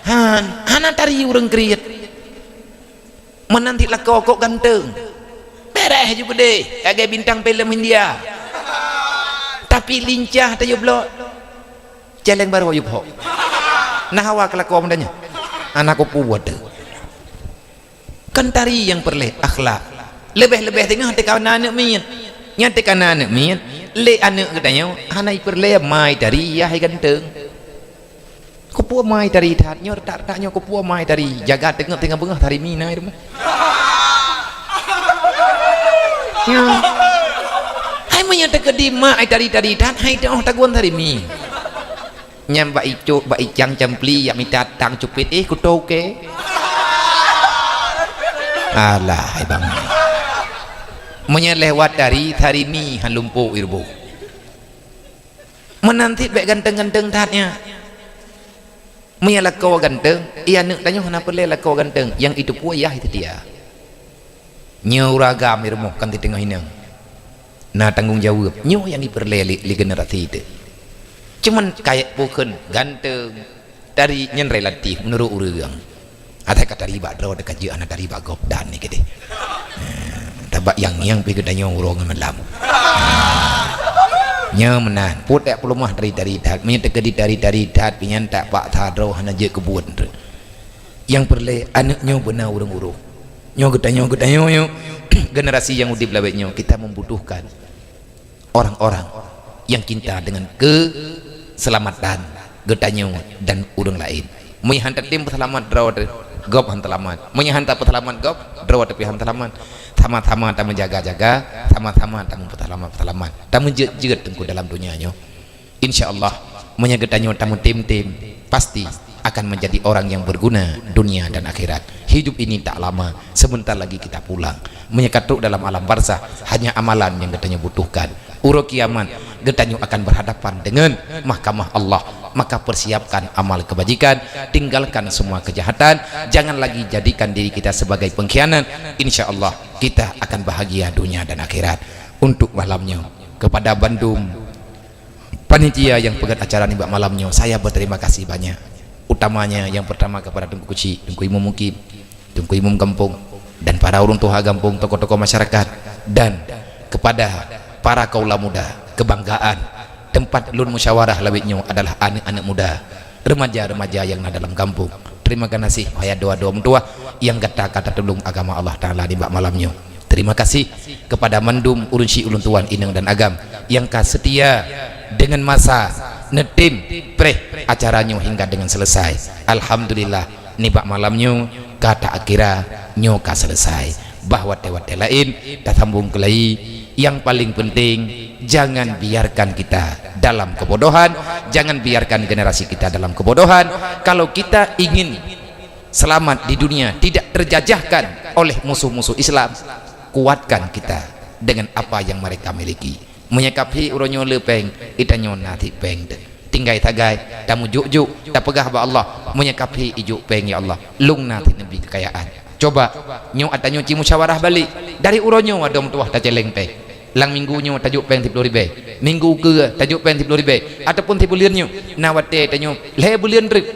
Speaker 1: hana tari urang kriat menanti lakau kok ganteng beres je bedeh kagai bintang film India tapi lincah tayo blok celeng baru ayub ho nah hawa kelakau mudanya anakku puwat kan tari yang perle akhlak lebih-lebih tengah tekan anak mian nyatekan anak mian le anak katanya hanai perle mai tari ya hai ganteng ko puwa mai tari that nyor tak nyor ko puwa mai tari jaga tengah bengah tari mina itu ya hai menyata kedima ai tari that hai dah taguan tari mi nyam ba icu ba icang campli ya minta tang cupit ku toke alah hai bang menya lewat tari mi han lumpuh irbu menanti bek ganteng-ganteng tatnya menya lakau ganteng iya nak tanya kenapa le lakau ganteng yang itu puayah itu dia nyeuragam irmu kan di tengah hinang nah tanggung jawab nyu yang diperle li generasi itu cuman kayak bukan ganteng dari nyen relatif menurut urang ada kata riba draw dekat je anak dari bagop dan ni gede tabak yang pergi tanya urang malam nya menan put tak perlu mah dari dat menyata ke dari dat pinyan tak pak thadro hana je kebun yang perle anaknya benar urang-urang nyo getanya generasi yang udip labetnya kita membutuhkan orang-orang yang cinta dengan keselamatan getanya dan urang lain menyantar tim selamat draw gop hantalamat menyantar selamat gop draw tapi hantalamat sama-sama tak menjaga-jaga sama-sama tak mempertalamat tak menjejet tengku dalam dunianya insyaallah menyagetanya tamu tim-tim pasti akan menjadi orang yang berguna dunia dan akhirat. Hidup ini tak lama, sebentar lagi kita pulang. Menyekatuk dalam alam barzah hanya amalan yang getanya butuhkan. Uro kiamat getanya akan berhadapan dengan mahkamah Allah. Maka persiapkan amal kebajikan, tinggalkan semua kejahatan, jangan lagi jadikan diri kita sebagai pengkhianat. Insyaallah kita akan bahagia dunia dan akhirat. Untuk malamnya kepada Bandung panitia yang pegat acara ini malamnya, saya berterima kasih banyak. Utamanya yang pertama kepada Tengku Kuci, Tengku Imam Mukim, Tengku Imam Kampung, dan para urun tua kampung, tokoh-tokoh masyarakat, dan kepada para kaula muda. Kebanggaan tempat lun musyawarah labitnya adalah anak-anak muda, remaja-remaja yang ada dalam kampung. Terima kasih ayat doa-doa mentua yang kata-kata tolong agama Allah Ta'ala di malamnya. Terima kasih kepada Mandum Urunsi Ulun Tuan Ineng dan Agam yang setia dengan masa netim preh acaranya hingga dengan selesai. Alhamdulillah nibak malamnya kata akhirah nyoka selesai. Bahwa tewat lain tak sambung kelai. Yang paling penting jangan biarkan kita dalam kebodohan, jangan biarkan generasi kita dalam kebodohan. Kalau kita ingin selamat di dunia, tidak terjajahkan oleh musuh-musuh Islam, kuatkan kita dengan apa yang mereka miliki. Menyikapi uronyo lepeng itanyo nati peng tinggai tagai tamu juk tak pegah ba Allah menyikapi ijuk peng ya Allah lung nati nabi kekayaan. Coba nyo atanyo ci musyawarah balik dari uronyo ada tuah ta celeng peng lang minggunyo tajuk peng 10.000 minggu ke tajuk peng 10.000 ataupun 10 bulannya nawate tanyo le bulan rib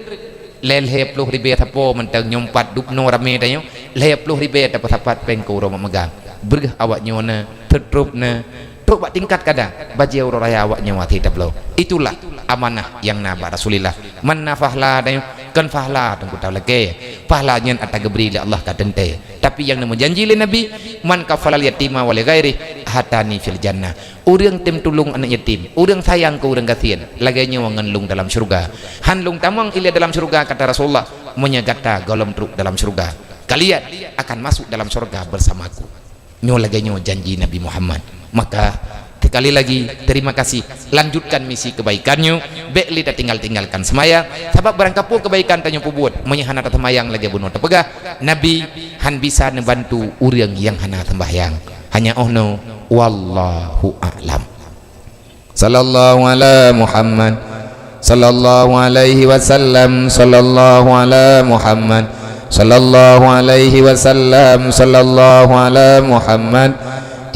Speaker 1: le 10.000 tapo mentang nyompat dupno rame tanyo le 10.000 tapo sapat peng ko uro memegang bergah awaknyo na tetrup na truk tingkat kadang bajia uro raya awaknya wati tablo. Itulah amanah yang naba Rasulillah man nafahla dayo kan fahla tunggu tahu lagi pahlanya atas geberi Allah katente. Tapi yang nama janji le Nabi man kafalal yatima wali ghairi hatani fil jannah. Urang tim tulung anak yatim, urang sayang ke urang kasihan laganya wangenlung dalam surga. Hanlung tamang ilia dalam surga kata Rasulullah menyagata golom truk dalam surga. Kalian akan masuk dalam surga bersamaku. Nyo laganya janji Nabi Muhammad. Maka sekali lagi terima kasih, lanjutkan misi kebaikannya, bekli tak tinggalkan semaya sebab barangkapu kebaikan tanya pubuat menyahana temayang lagi bunuh terpegah Nabi han bisa membantu urang yang hana sembahyang hanya ohno wallahu a'lam. Sallallahu ala Muhammad sallallahu alaihi wasallam sallallahu ala Muhammad sallallahu alaihi wasallam sallallahu ala Muhammad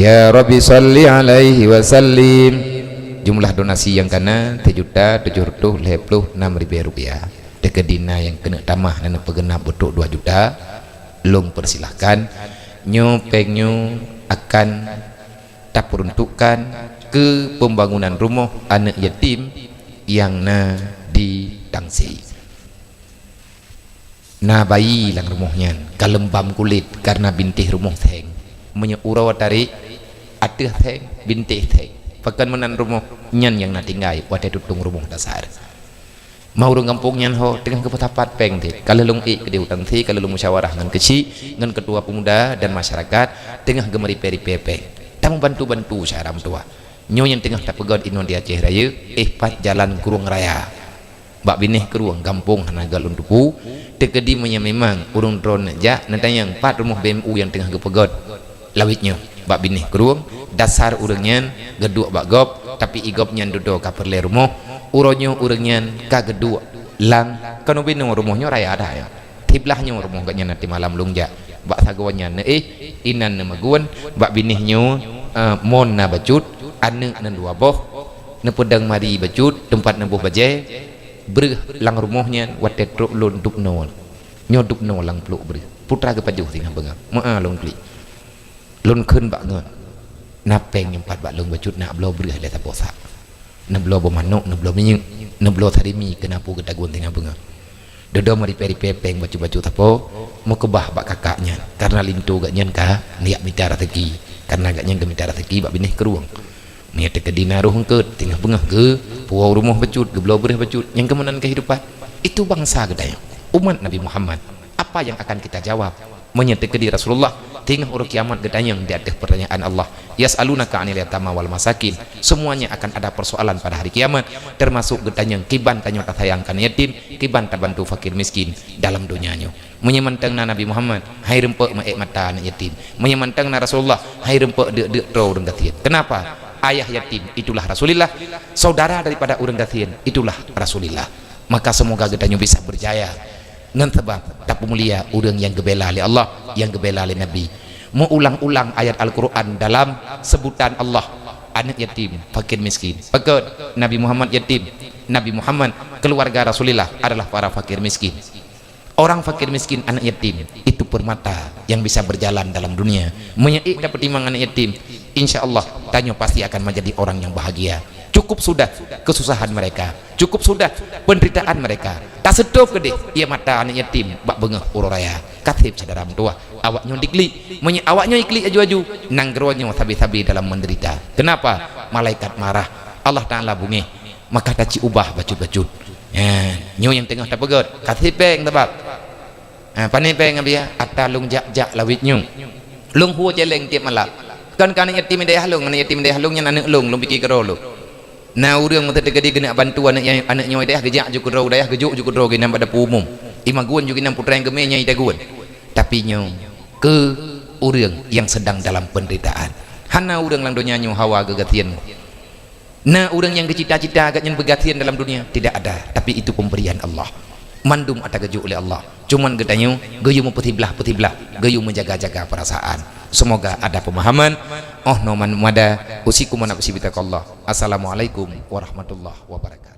Speaker 1: Ya Rabbi salli alaihi wasallim. Jumlah donasi yang kena 7.756.000 rupiah. Dekedina yang kena tamah dan pegenap betul 2 juta. Long persilahkan nyopengnya akan tak peruntukkan ke pembangunan rumah anak yatim yang na di Tangsi. Na bayi lang rumahnya kalembam kulit karena bintih rumah theng menyeurau tarik ada theng bintih theng pakan menan rumah nyan yang na tinggai wate tutung rumah dasar mau orang kampung nyan ho dengan kepetapat peng te kalau lung ke di utang ti kalau lung musyawarah ngan kecil ngan ketua pemuda dan masyarakat tengah gemeri peri pepe tamu bantu syaram tua nyonya tengah tak pegon inon di Aceh Raya pat jalan kurung raya bak binih keruang kampung hanagal untupu tekedi memang urung drone ja natayang 4 rumah BMU yang tengah gepegot lawitnya bak binih keruang dasar urangnya geduk bak gop tapi igopnya duduk ka perle rumah uronyo urangnya ka geduk lang kanu binu rumahnya raya ada ya tiblahnya rumah gaknya nanti malam lungja bak sagawanya inan na maguan bak binihnya mon na bacut ane na dua boh na pedang mari bacut tempat na boh baje ber lang rumahnya wate truk lon dupno nyodupno lang pluk ber putra ke pajuh tingah benga ma lon kli lon keun bak ngon napeng yang 4 bak lon bacut nak blo ber le taposa na blo bo manuk na blo minyu na blo tarimi kenapu ke dagun tingah benga dodo mari peri pepeng baju-baju tapo mau kebah bak kakaknya karena lintu gak nyen ka niat mitara teki karena gak nyen ke mitara teki bak binih keruang niat ke dinaruh ke tingah bengah ke puau rumah becut ke belah bereh becut yang kemenan kehidupan itu bangsa gedaya umat Nabi Muhammad apa yang akan kita jawab menyetek di Rasulullah tinggal urut kiamat gedanya di atas pertanyaan Allah yas'alunaka 'anil yatama wal masakin semuanya akan ada persoalan pada hari kiamat termasuk gedanya kiban tanya sayangkan yatim kiban bantu fakir miskin dalam dunianya menyemantangna Nabi Muhammad hai rempek maek mata anak yatim menyemantangna Rasulullah hai rempek dek tro urang gatieun kenapa ayah yatim itulah Rasulullah saudara daripada urang gatieun itulah Rasulullah maka semoga gedanya bisa berjaya ngan sebab tak mulia urang yang gebela oleh Allah yang gebela oleh Nabi mau ulang-ulang ayat Al-Quran dalam sebutan Allah anak yatim fakir miskin pekot Nabi Muhammad yatim Nabi Muhammad keluarga Rasulullah adalah para fakir miskin orang fakir miskin anak yatim itu permata yang bisa berjalan dalam dunia menyeik dapat timang anak yatim insya Allah tanya pasti akan menjadi orang yang bahagia cukup sudah kesusahan mereka cukup sudah penderitaan mereka tak sedop gede ia mata anak yatim bak bengah uroraya katib sadaram tua awaknya dikli awaknya ikli aju-aju nanggeronya tabi-tabi dalam menderita kenapa malaikat marah Allah Ta'ala bungi maka taci ubah bacut-bacut nyo yang tengah tak pegot katib peng tebak panik peng abia atalung jak-jak lawit nyung lung huwa jeleng tiap malap kan anak yatim dia halung anak yatim dia halungnya anak lung pikir kero lu nah urang mata tegadi kena bantu anaknya dia gejak ju kudro dayah gejuk ju kudro gina pada umum imaguan ju gina putra yang gemenya itaguan tapi nyo ke urang yang sedang dalam penderitaan hana urang lang dunia nyo hawa gegatian nah urang yang kecita-cita agaknya begatian dalam dunia tidak ada tapi itu pemberian Allah mandum atau gejuk oleh Allah cuman gedanyo geyu petiblah geyu menjaga-jaga perasaan semoga ada pemahaman noman mada usikum wa nafsi bitakallah assalamualaikum warahmatullahi wabarakatuh.